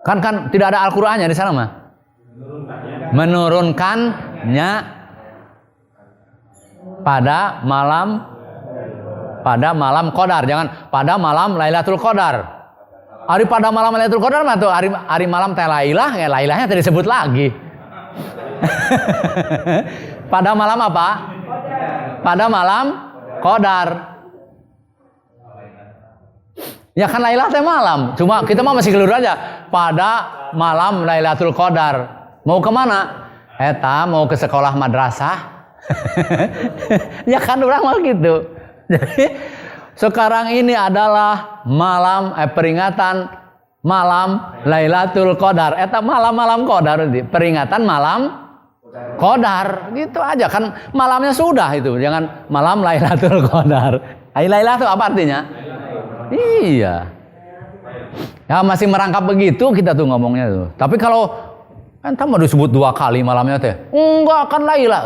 kan tidak ada Al-Qur'annya di sana mah. Menurunkannya pada malam Qadar, jangan pada malam Lailatul Qadar. Hari pada malam Lailatul Qadar mah tuh hari malam teh Lailah, ya Lailahnya tidak disebut lagi. Pada malam apa? Pada malam Qadar. Ya kan Lailatul malam. Cuma kita mah masih keliru aja. Pada malam Lailatul Qadar. Mau kemana? Eta mau ke sekolah madrasah. Ya kan orang mah gitu. Jadi sekarang ini adalah peringatan malam Lailatul Qadar. Eta malam Qadar, peringatan malam Qadar, gitu aja kan, malamnya sudah itu, jangan malam Lailatul Qadar. Lailatul apa artinya? Iya. Ya masih merangkap begitu kita tuh ngomongnya tuh. Tapi kalau entah mau disebut 2 kali malamnya teh, enggak akan Laila.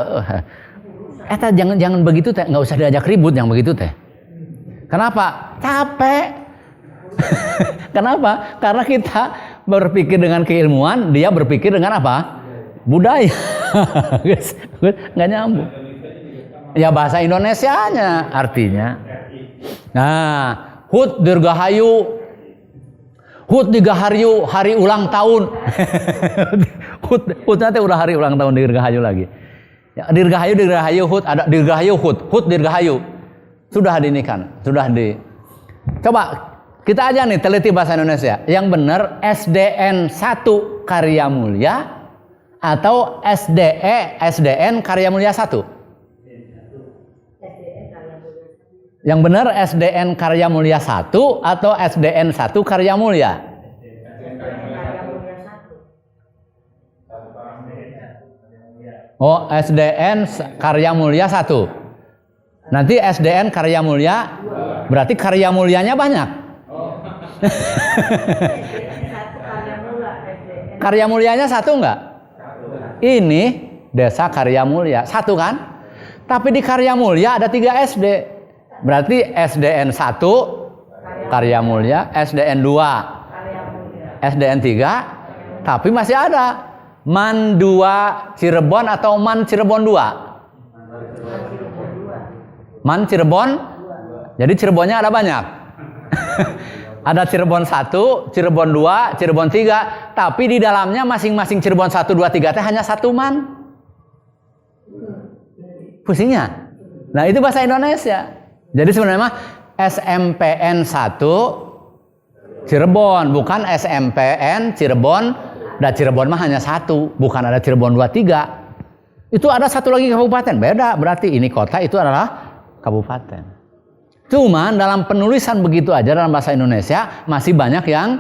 Eta jangan begitu teh, nggak usah diajak ribut yang begitu teh. Kenapa? Capek. Kenapa? Karena kita berpikir dengan keilmuan, dia berpikir dengan apa? Budaya. Nggak nyambung. Ya bahasa Indonesianya artinya. Nah, Hud dirgahayu. Hud digaharyu hari ulang tahun. Hud nanti udah hari ulang tahun dirgahayu lagi. Ya, dirgahayu Hud, ada dirgahayu Hud dirgahayu. Sudah dinikan, Coba kita aja nih teliti bahasa Indonesia. Yang benar SDN 1 Karya Mulia atau SDN Karya Mulia 1? Yang benar SDN Karya Mulia 1 atau SDN 1 Karya Mulia? Oh, SDN Karya Mulia 1. Nanti SDN Karya Mulia, berarti Karya Mulianya banyak. Karya Mulianya 1 enggak? Ini Desa Karya Mulia 1 kan? Tapi di Karya Mulia ada 3 SD. Berarti SDN 1 Karya Mulia, SDN 2 SDN 3, tapi masih ada Man 2 Cirebon atau Man Cirebon 2? Man Cirebon. Jadi Cirebonnya ada banyak. Ada Cirebon 1, Cirebon 2, Cirebon 3, tapi di dalamnya masing-masing Cirebon 1, 2, 3 teh hanya 1 man. Pusingnya. Nah, itu bahasa Indonesia. Jadi sebenarnya mah SMPN 1 Cirebon, bukan SMPN Cirebon. Dan Cirebon mah hanya 1, bukan ada Cirebon 2, 3. Itu ada 1 lagi kabupaten, beda. Berarti ini kota, itu adalah kabupaten. Cuman dalam penulisan begitu aja dalam bahasa Indonesia masih banyak yang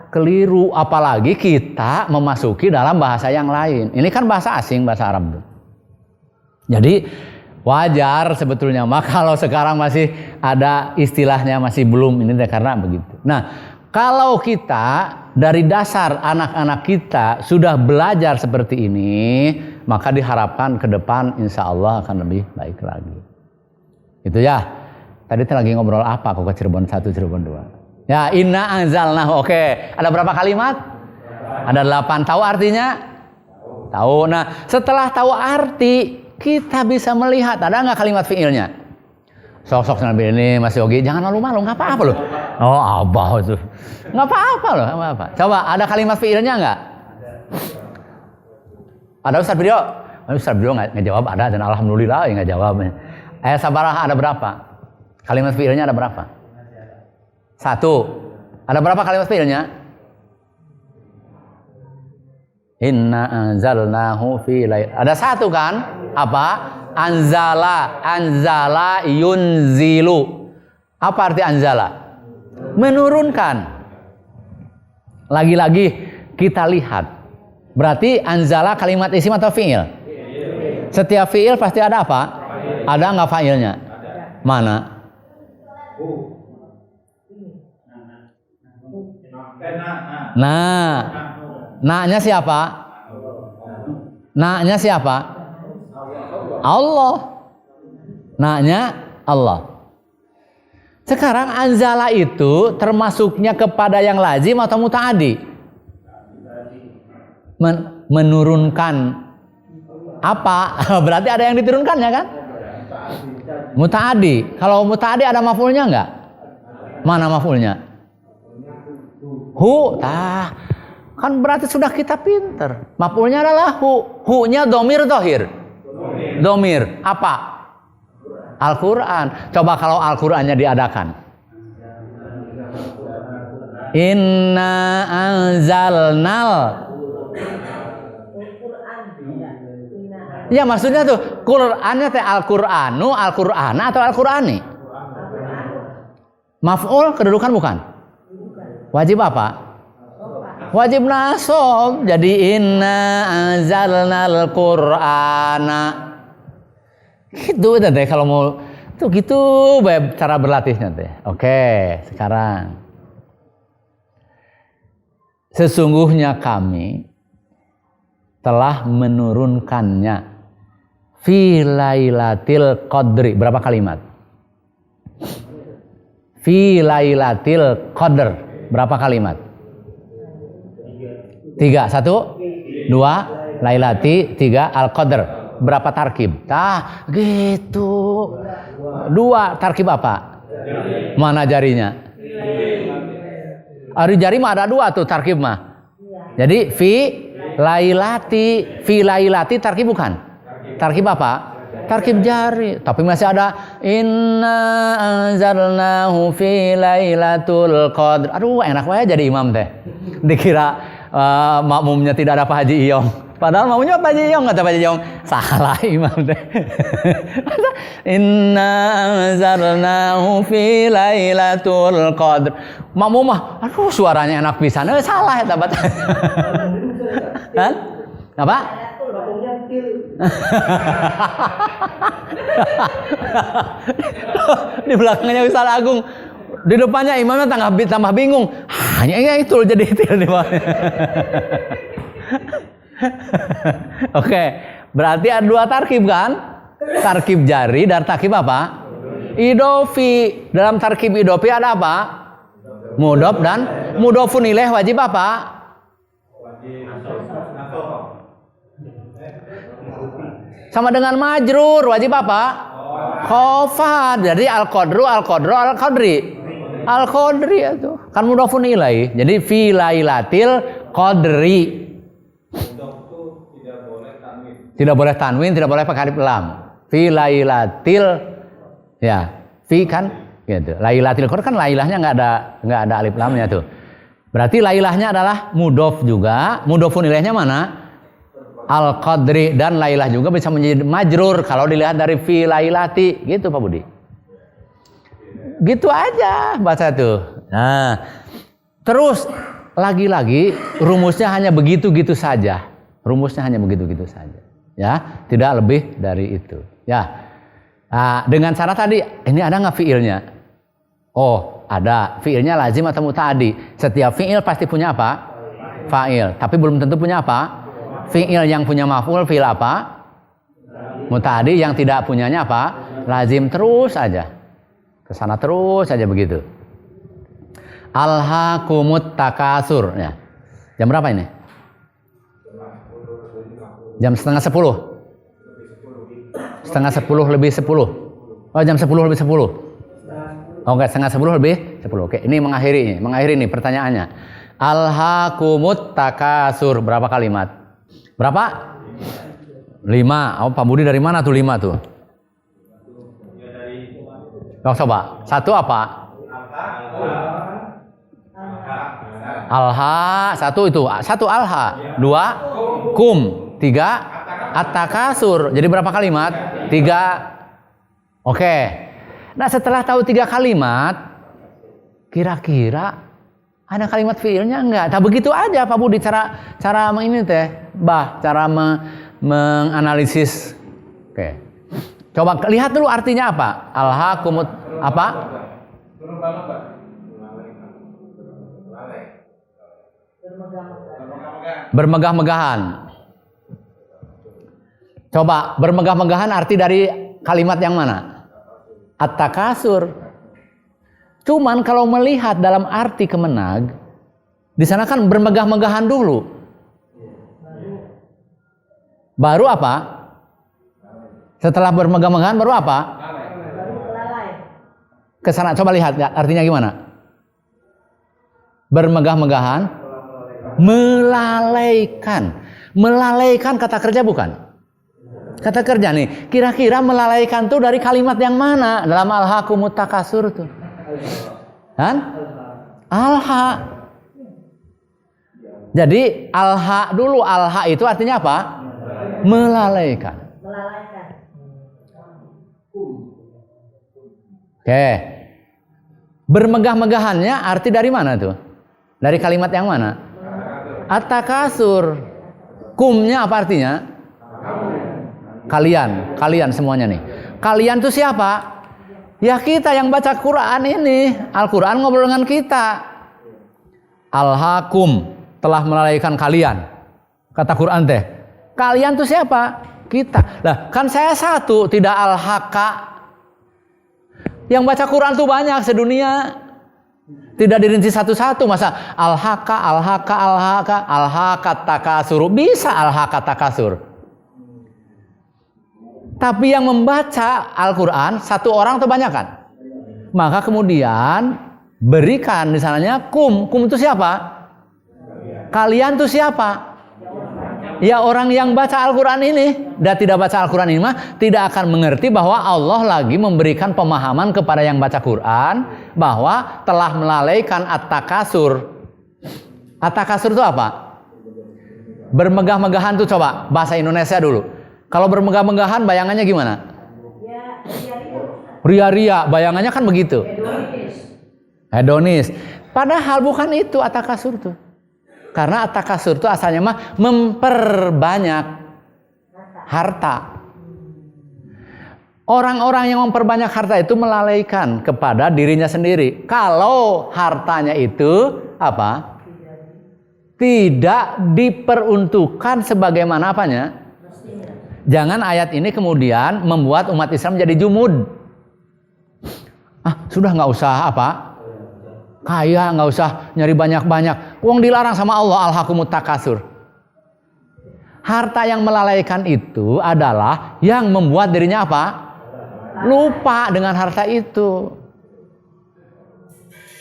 keliru, apalagi kita memasuki dalam bahasa yang lain. Ini kan bahasa asing, bahasa Arab. Jadi wajar sebetulnya mah kalau sekarang masih ada istilahnya masih belum ini karena begitu. Nah, kalau kita dari dasar anak-anak kita sudah belajar seperti ini, maka diharapkan ke depan insya Allah akan lebih baik lagi. Itu ya. Tadi lagi ngobrol apa kok ke Cirebon 1, Cirebon 2. Ya, inna anzalnahu. Oke, ada berapa kalimat? Ada 8. Tahu artinya? Tahu. Nah, setelah tahu arti, kita bisa melihat ada nggak kalimat fiilnya? Sok-sok Nabi ini Mas Yogi, jangan malu-malu, nggak apa-apa loh. Oh, abah itu. Nggak apa-apa loh, nggak apa-apa. Coba ada kalimat fiilnya nggak? Ada Ustaz Brio? Ustaz Brio nggak jawab, ada, dan alhamdulillah nggak jawabnya. Sabarah ada berapa? Kalimat fiilnya ada berapa? 1. Ada berapa kalimat fiilnya? Inna anzalnahu fi lail. Ada 1 kan? Apa? Anzala yunzilu. Apa arti anzala? Menurunkan. Lagi-lagi kita lihat. Berarti anzala kalimat isim atau fiil? Setiap fiil pasti ada apa? Ada nggak failnya? Mana? Nah, na-nya siapa? Na-nya siapa? Allah. Na-nya Allah. Sekarang anzala itu termasuknya kepada yang lazim atau muta'adi? Menurunkan apa? Berarti ada yang diturunkannya kan? Muta'adi. Kalau muta'adi ada maf'ulnya enggak? Mana maf'ulnya? Hu. Kan berarti sudah kita pinter. Maf'ulnya adalah hu. Hu-nya domir dohir. Domir. Apa? Al-Quran. Coba kalau Al-Qurannya diadakan. Inna anzalnal. Ya maksudnya tuh Qurannya teh Al-Quranu, Al-Qur'ana atau Al-Qur'ani? Maf'ul kedudukan bukan? Wajib apa? Wajib nasab. Jadi inna anzalnal Qur'ana. Gitu teh kalau mau tuh gitu cara berlatihnya teh. Oke, sekarang sesungguhnya kami telah menurunkannya fi lailatul qadri. Berapa kalimat? Fi lailatul qadr. Berapa kalimat? 3. 1, 2, lailati, 3, al-qadr. Berapa tarkib? Tah, gitu. 2, tarkib apa? Mana jarinya? Ari jari mah ada 2 tuh tarkib mah. Jadi fi lailati tarkib bukan? Tarkib apa? Tarkib jari. Tapi masih ada inna anzalnahu fi lailatul qadr. Aduh, enak wae jadi imam teh. Dikira makmumnya tidak ada Pak Haji Iyong. Padahal makmumnya Pak Haji Iyong, kata Pak Haji Iyong. Salah imam teh. Inna anzalnahu fi lailatul qadr. Makmum mah, aduh suaranya enak pisan. Salah eta baca. Kan? Apa? Di belakangnya Ustaz Agung, di depannya imamnya tambah bingung. Hanya itu jadi itu di bawah. Oke, berarti ada 2 tarkib kan? Tarkib jari dan tarkib apa? Idofi. Dalam tarkib idofi ada apa? Mudhof dan mudhofun ilaih wajib apa? Sama dengan majrur wajib apa? Khafad. Jadi al-qadru al-qadri. Al-qadri itu kan mudhofun ilaih. Jadi fi lailatil qadri. Tidak boleh tanwin, tidak boleh pakai alif lam. Fi lailatil, ya, fi kan gitu. Lailatil qadr kan lailahnya enggak ada alif lamnya tuh. Berarti lailahnya adalah mudhof juga. Mudhofun ilaihnya mana? Al-qadri. Dan lailah juga bisa menjadi majrur kalau dilihat dari fi lailati, gitu Pak Budi. Gitu aja baca tuh. Nah, terus lagi-lagi rumusnya hanya begitu-gitu saja. Rumusnya hanya begitu-gitu saja. Ya, tidak lebih dari itu. Ya. Nah, dengan cara tadi, ini ada nggak fiilnya? Oh, ada. Fiilnya lazim atau muta'addi. Setiap fiil pasti punya apa? Fa'il. Tapi belum tentu punya apa? Fiil yang punya maf'ul, fiil apa? Muta'addi. Yang tidak punyanya apa? Lazim. Terus aja. Kesana terus aja begitu. Alhaakumut takasur. Ya. Jam berapa ini? Jam 9:30. 9:30 lebih 10. Oh, jam 10 lebih 10. Oh, enggak, 9:30 lebih 10. Oke, ini mengakhiri nih pertanyaannya. Alhaakumut takasur. Berapa kalimat? Berapa? 5. Oh, Pak Budi dari mana tuh 5 tuh? Oh, coba. 1 apa? Alha. 1 itu. 1 alha. 2 kum. 3 at-takasur. Jadi berapa kalimat? 3. Oke. Nah, setelah tahu 3 kalimat, kira-kira ada kalimat fiilnya enggak? Nah, begitu aja Pak Budi cara ini teh, cara menganalisis. Oke. Coba lihat dulu artinya apa? Alhaakumut apa? Bermegah-megahan. Coba bermegah-megahan arti dari kalimat yang mana? At-takasur. Cuman kalau melihat dalam arti kemenag, di sana kan bermegah-megahan dulu. Baru apa? Setelah bermegah-megahan baru apa? Kesana coba lihat artinya gimana? Bermegah-megahan, melalaikan. Melalaikan kata kerja bukan? Kata kerja nih, kira-kira melalaikan tuh dari kalimat yang mana dalam alhaakumut takasur tuh? Kan? Alha. Jadi alha dulu, alha itu artinya apa? Melalaikan. Oke. Bermegah-megahannya arti dari mana tuh? Dari kalimat yang mana? At-takasur. Kumnya apa artinya? Kalian semuanya nih. Kalian tuh siapa? Ya kita yang baca Quran ini. Al-Quran ngobrol dengan kita. Alhaakum, telah melalaikan kalian. Kata Quran teh. Kalian tuh siapa? Kita. Lah, kan saya satu, tidak alhaka. Yang baca Quran tuh banyak sedunia. Tidak dirinci satu-satu. Masa alhaka takasur. Bisa alhaka takasur. Tapi yang membaca Al-Quran satu orang atau banyak kan? Maka kemudian berikan di sananya kum. Kum itu siapa? Kalian itu siapa? Ya orang yang baca Al-Quran ini. Dan tidak baca Al-Quran ini mah tidak akan mengerti bahwa Allah lagi memberikan pemahaman kepada yang baca Quran bahwa telah melalaikan at-takasur. At-takasur itu apa? Bermegah-megahan tuh coba bahasa Indonesia dulu. Kalau bermegah-megahan bayangannya gimana? Ya, ria-ria, bayangannya kan begitu. Hedonis. Padahal bukan itu at-takasur tuh. Karena at-takasur itu asalnya mah memperbanyak harta. Orang-orang yang memperbanyak harta itu melalaikan kepada dirinya sendiri. Kalau hartanya itu apa? Tidak diperuntukkan sebagaimana apanya? Jangan ayat ini kemudian membuat umat Islam jadi jumud. Sudah nggak usah apa? Kaya, nggak usah nyari banyak-banyak. Uang dilarang sama Allah, alhaakumut takasur. Harta yang melalaikan itu adalah yang membuat dirinya apa? Lupa dengan harta itu.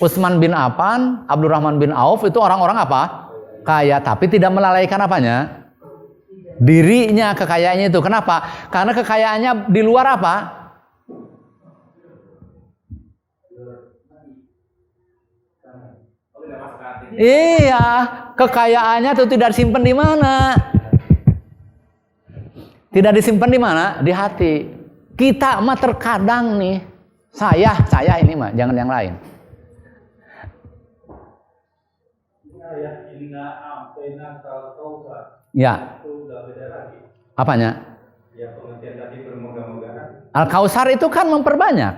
Utsman bin Affan, Abdurrahman bin Auf itu orang-orang apa? Kaya, tapi tidak melalaikan apanya? Dirinya, kekayaannya itu. Kenapa? Karena kekayaannya di luar apa? Iya, kekayaannya itu tidak disimpan di mana? Tidak disimpan di mana? Di hati. Kita mah terkadang nih, saya ini mah, jangan yang lain. Ya. Apanya? Ya, pengertian tadi bermegah-megahan. Al-Kausar itu kan memperbanyak.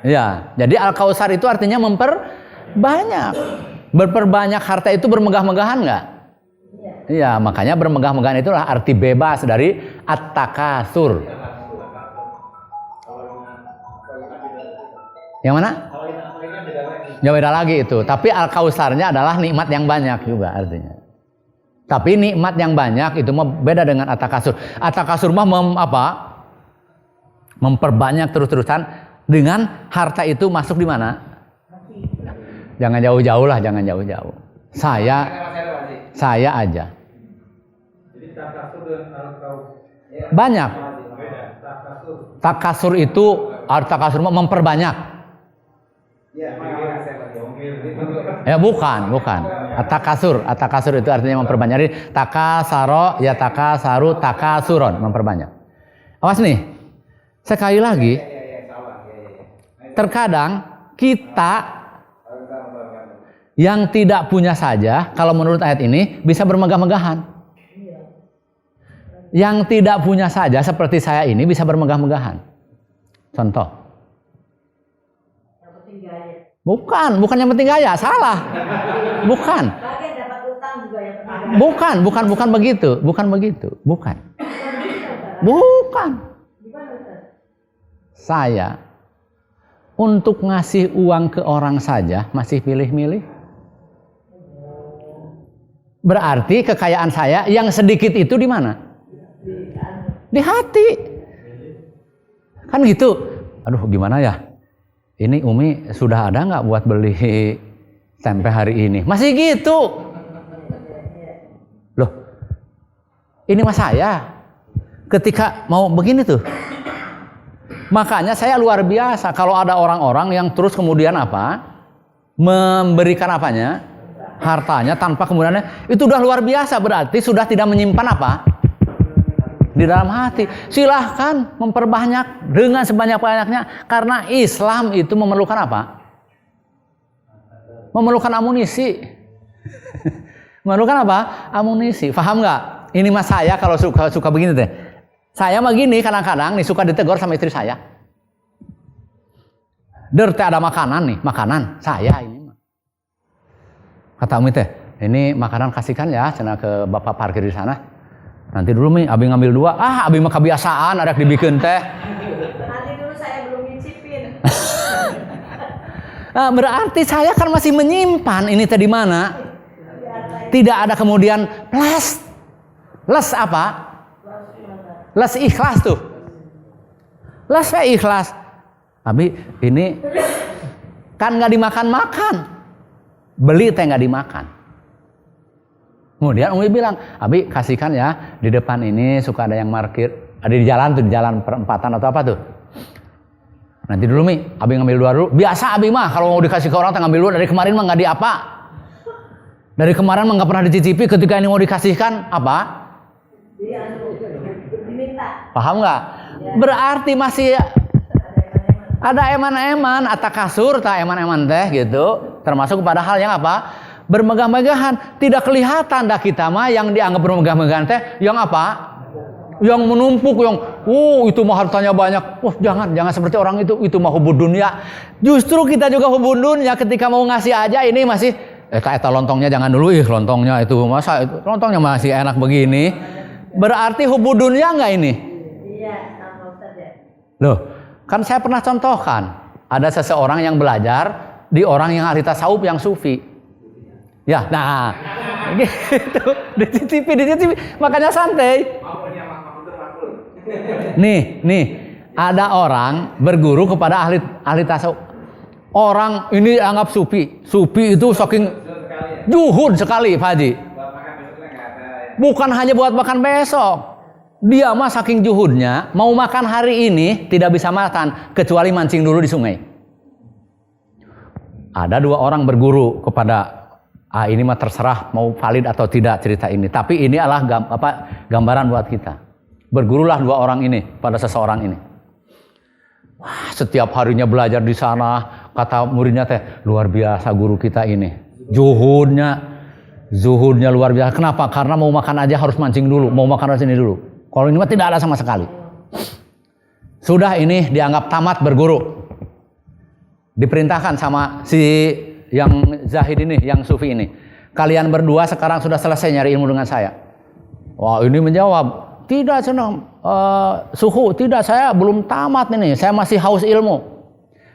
Ya, jadi Al-Kausar itu artinya memperbanyak. Berperbanyak harta itu bermegah-megahan nggak? Iya, makanya bermegah-megahan itulah arti bebas dari at-takasur. Yang mana? Ya beda lagi itu. Tapi Al-Kausarnya adalah nikmat yang banyak juga artinya. Tapi nikmat yang banyak itu mah beda dengan at-takasur. At-takasur mah memperbanyak terus-terusan dengan harta itu masuk di mana? Jangan jauh-jauh lah, jangan jauh-jauh. Saya aja. Banyak. Takasur itu takasur memperbanyak. Ya bukan. At-takasur itu artinya memperbanyak. Jadi takasaro ya takasaru takasuron, memperbanyak. Awas nih. Sekali lagi. Terkadang kita yang tidak punya saja, kalau menurut ayat ini bisa bermegah-megahan. Yang tidak punya saja seperti saya ini bisa bermegah-megahan. Contoh. Bukan yang penting gaya, salah. Bukan begitu. Saya untuk ngasih uang ke orang saja masih pilih-milih. Berarti kekayaan saya yang sedikit itu di mana? Di hati. Kan gitu. Aduh, gimana ya? Ini Umi sudah ada nggak buat beli tempe hari ini? Masih gitu. Loh, ini mas saya. ketika mau begini tuh. Makanya saya luar biasa kalau ada orang-orang yang terus kemudian apa? Memberikan apanya? Hartanya tanpa kemudian itu udah luar biasa, berarti sudah tidak menyimpan apa? Di dalam hati. Silahkan memperbanyak dengan sebanyak-banyaknya karena Islam itu memerlukan apa? Memerlukan amunisi. Memerlukan apa? Amunisi. Paham nggak? Ini mas saya kalau suka begini deh. Saya mah gini kadang-kadang nih suka ditegur sama istri saya. Teh ada makanan nih, makanan saya ini. Kata Umi teh, ini makanan kasihkan ya, cina ke bapak parkir di sana. Nanti dulu Mi, abi ngambil 2. Abi mah kebiasaan ada dibikin teh. Nanti dulu saya belum ngicipin. Nah, berarti saya kan masih menyimpan ini teh di mana? Tidak ada kemudian les apa? Les ikhlas tuh. Les ikhlas. Abi ini kan nggak dimakan-makan. Beli teh nggak dimakan. Kemudian Umi bilang, Abi kasihkan ya di depan ini suka ada yang parkir, ada di jalan tuh, di jalan perempatan atau apa tuh. Nanti dulu Mi, Abi ngambil 2 dulu. Biasa Abi mah kalau mau dikasih ke orang teh ngambil 2. Dari kemarin mah nggak di apa. Dari kemarin mah nggak pernah dicicipi, ketika ini mau dikasihkan apa? Diminta. Paham nggak? Ya. Berarti masih ada eman-eman, atau kasur, tak eman-eman teh gitu. Termasuk pada hal yang apa? Bermegah-megahan. Tidak kelihatan dah kita mah yang dianggap bermegah-megahan teh yang apa? Yang menumpuk, yang itu mah hartanya banyak. Jangan seperti orang itu mah hubud dunia. Justru kita juga hubud dunia ketika mau ngasih aja ini masih eta lontongnya jangan dulu, lontongnya itu masa itu lontongnya masih enak begini. Berarti hubud dunia enggak ini? Iya, sama Ustaz ya. Loh, kan saya pernah contohkan, ada seseorang yang belajar di orang yang ahli tasawuf yang sufi. Ya, nah, gitu, dicicipi, makanya santai. Nih, ada orang berguru kepada ahli tasawuf. Orang ini anggap sufi itu saking juhud sekali, Pak Haji. Bukan hanya buat makan besok. Dia mah saking juhudnya, mau makan hari ini tidak bisa makan kecuali mancing dulu di sungai. Ada 2 orang berguru kepada ini mah terserah mau valid atau tidak cerita ini. Tapi ini adalah gambaran buat kita. Bergurulah 2 orang ini pada seseorang ini. Wah, setiap harinya belajar di sana, kata muridnya teh luar biasa guru kita ini. Zuhudnya luar biasa. Kenapa? Karena mau makan aja harus mancing dulu, mau makan di sini dulu. Kalau ini mah tidak ada sama sekali. Sudah ini dianggap tamat berguru. Diperintahkan sama si yang zahid ini, yang sufi ini. Kalian berdua sekarang sudah selesai nyari ilmu dengan saya. Wah, ini menjawab, tidak senang. Suhu, tidak, saya belum tamat ini. Saya masih haus ilmu.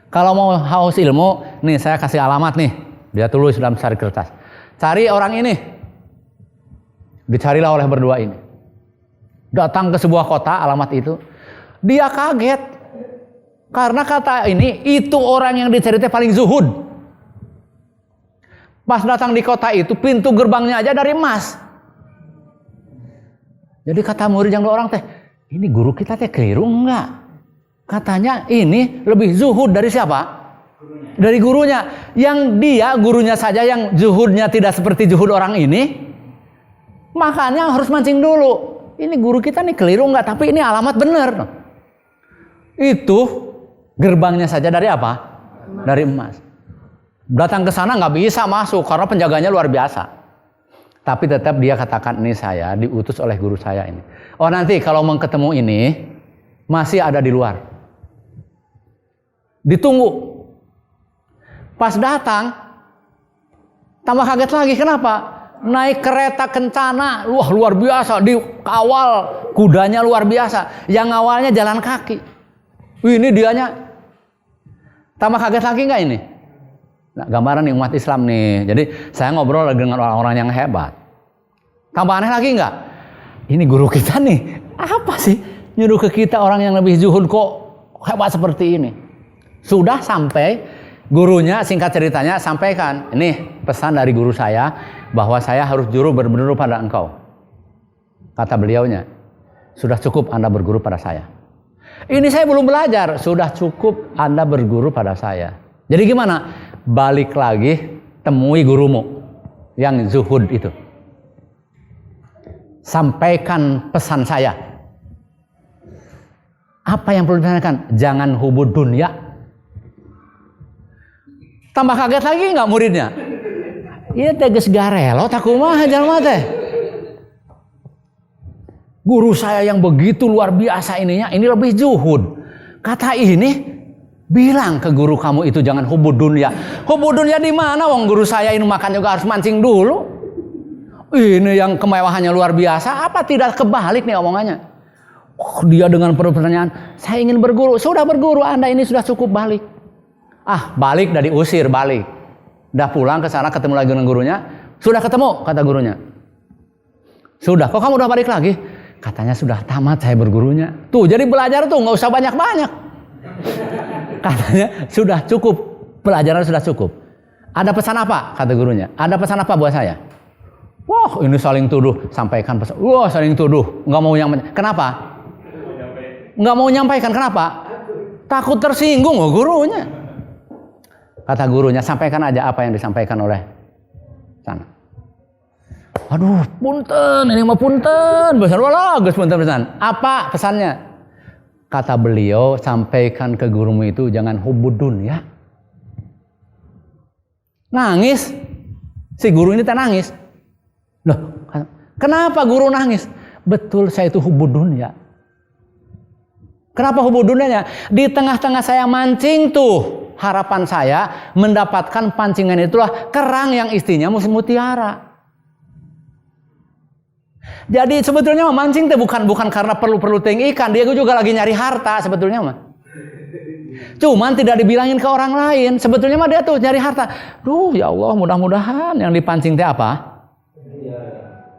Kalau mau haus ilmu, nih saya kasih alamat nih. Dia tulis dalam sari kertas. Cari orang ini. Dicarilah oleh berdua ini. Datang ke sebuah kota, alamat itu. Dia kaget. Karena kata ini, itu orang yang dicari teh paling zuhud. Pas datang di kota itu, pintu gerbangnya aja dari emas. Jadi kata murid yang 2 orang teh, ini guru kita teh keliru enggak? Katanya ini lebih zuhud dari siapa? Dari gurunya. Yang dia, gurunya saja yang zuhudnya tidak seperti zuhud orang ini. Makanya harus mancing dulu. Ini guru kita nih keliru enggak? Tapi ini alamat benar. Itu gerbangnya saja dari apa? Dari emas. Datang ke sana nggak bisa masuk karena penjaganya luar biasa. Tapi tetap dia katakan ini saya diutus oleh guru saya ini. Oh nanti kalau mau ketemu ini masih ada di luar. Ditunggu. Pas datang tambah kaget lagi. Kenapa? Naik kereta kencana, wah luar biasa, dikawal kudanya luar biasa. Yang awalnya jalan kaki. Ini dianya. Tambah kaget lagi nggak ini? Nah, gambaran nih umat Islam nih. Jadi saya ngobrol dengan orang-orang yang hebat. Tambah aneh lagi nggak? Ini guru kita nih. Apa sih nyuruh ke kita orang yang lebih zuhud kok hebat seperti ini? Sudah sampai gurunya, singkat ceritanya sampaikan. Ini pesan dari guru saya bahwa saya harus juru berbenuru pada engkau. Kata beliaunya. Sudah cukup Anda berguru pada saya. Ini saya belum belajar, sudah cukup Anda berguru pada saya. Jadi gimana? Balik lagi, temui gurumu yang zuhud itu. Sampaikan pesan saya. Apa yang perlu disampaikan? Jangan hubud dunia. Tambah kaget lagi nggak muridnya? Iya teges garelo takumaha jalma teh. Guru saya yang begitu luar biasa ininya, ini lebih zuhud. Kata ini, bilang ke guru kamu itu jangan hubud dunia. Hubud dunia di mana? Wong guru saya ini makan juga harus mancing dulu. Ini yang kemewahannya luar biasa. Apa tidak kebalik nih omongannya? Oh, dia dengan pertanyaan, saya ingin berguru. Sudah berguru, Anda ini sudah cukup balik. Balik udah diusir, balik. Udah pulang ke sana ketemu lagi dengan gurunya. Sudah ketemu, kata gurunya. Sudah, kok kamu udah balik lagi? Katanya sudah tamat saya bergurunya. Tuh, jadi belajar tuh nggak usah banyak-banyak. Katanya sudah cukup, pelajaran sudah cukup. Ada pesan apa? Kata gurunya. Ada pesan apa buat saya? Wah, ini saling tuduh. Sampaikan pesan. Wah, saling tuduh. Nggak mau yang kenapa? Nggak mau nyampaikan, kenapa? Takut tersinggung gurunya. Kata gurunya, sampaikan aja apa yang disampaikan oleh sana. Aduh, punten, ini mah punten. Bagus punten. Apa pesannya? Kata beliau, sampaikan ke gurumu itu jangan hubud dunia. Nangis. Si guru ini tak nangis. Loh, kenapa guru nangis? Betul, saya itu hubud dunia. Kenapa hubud dunianya? Di tengah-tengah saya mancing tuh, harapan saya mendapatkan pancingan itulah kerang yang istrinya mutiara. Jadi sebetulnya mancing tuh bukan karena perlu ting ikan, dia juga lagi nyari harta sebetulnya mah. Cuman tidak dibilangin ke orang lain, sebetulnya mah dia tuh nyari harta. Duh, ya Allah, mudah-mudahan yang dipancing teh apa?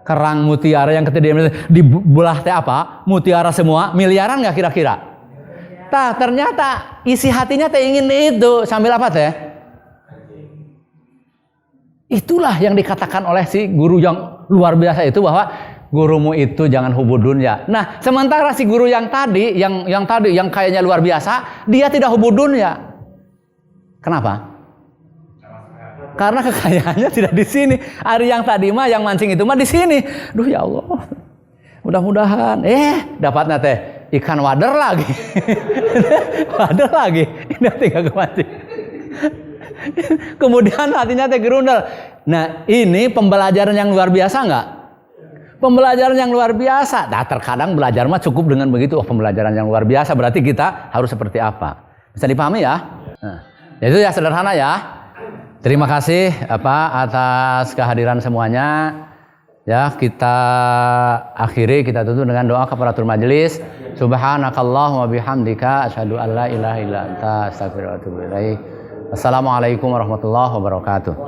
Kerang mutiara yang ketika dibelah teh apa? Mutiara semua, miliaran nggak kira-kira? Ternyata isi hatinya teh ingin itu, sambil apa teh? Itulah yang dikatakan oleh si guru yang luar biasa itu, bahwa gurumu itu jangan hubud dunia. Nah, sementara si guru yang tadi, yang kayaknya luar biasa, dia tidak hubud dunia. Kenapa? Karena kekayaannya tidak di sini. Hari yang tadi mah yang mancing itu mah di sini. Duh ya Allah. Mudah-mudahan dapatnya teh ikan wader lagi. Wader lagi. Ini tinggal kemancing. Kemudian hatinya teh gerundel. Nah, ini pembelajaran yang luar biasa enggak? Pembelajaran yang luar biasa. Nah, terkadang belajar mah cukup dengan begitu. Pembelajaran yang luar biasa berarti kita harus seperti apa? Bisa dipahami ya? Nah, itu ya sederhana ya. Terima kasih atas kehadiran semuanya. Ya, kita akhiri, kita tutup dengan doa kafaratul majelis. Subhanakallahumma bihamdika asyhadu an la ilaha illa anta astaghfiruka wa atubu ilaik. Assalamualaikum warahmatullahi wabarakatuh.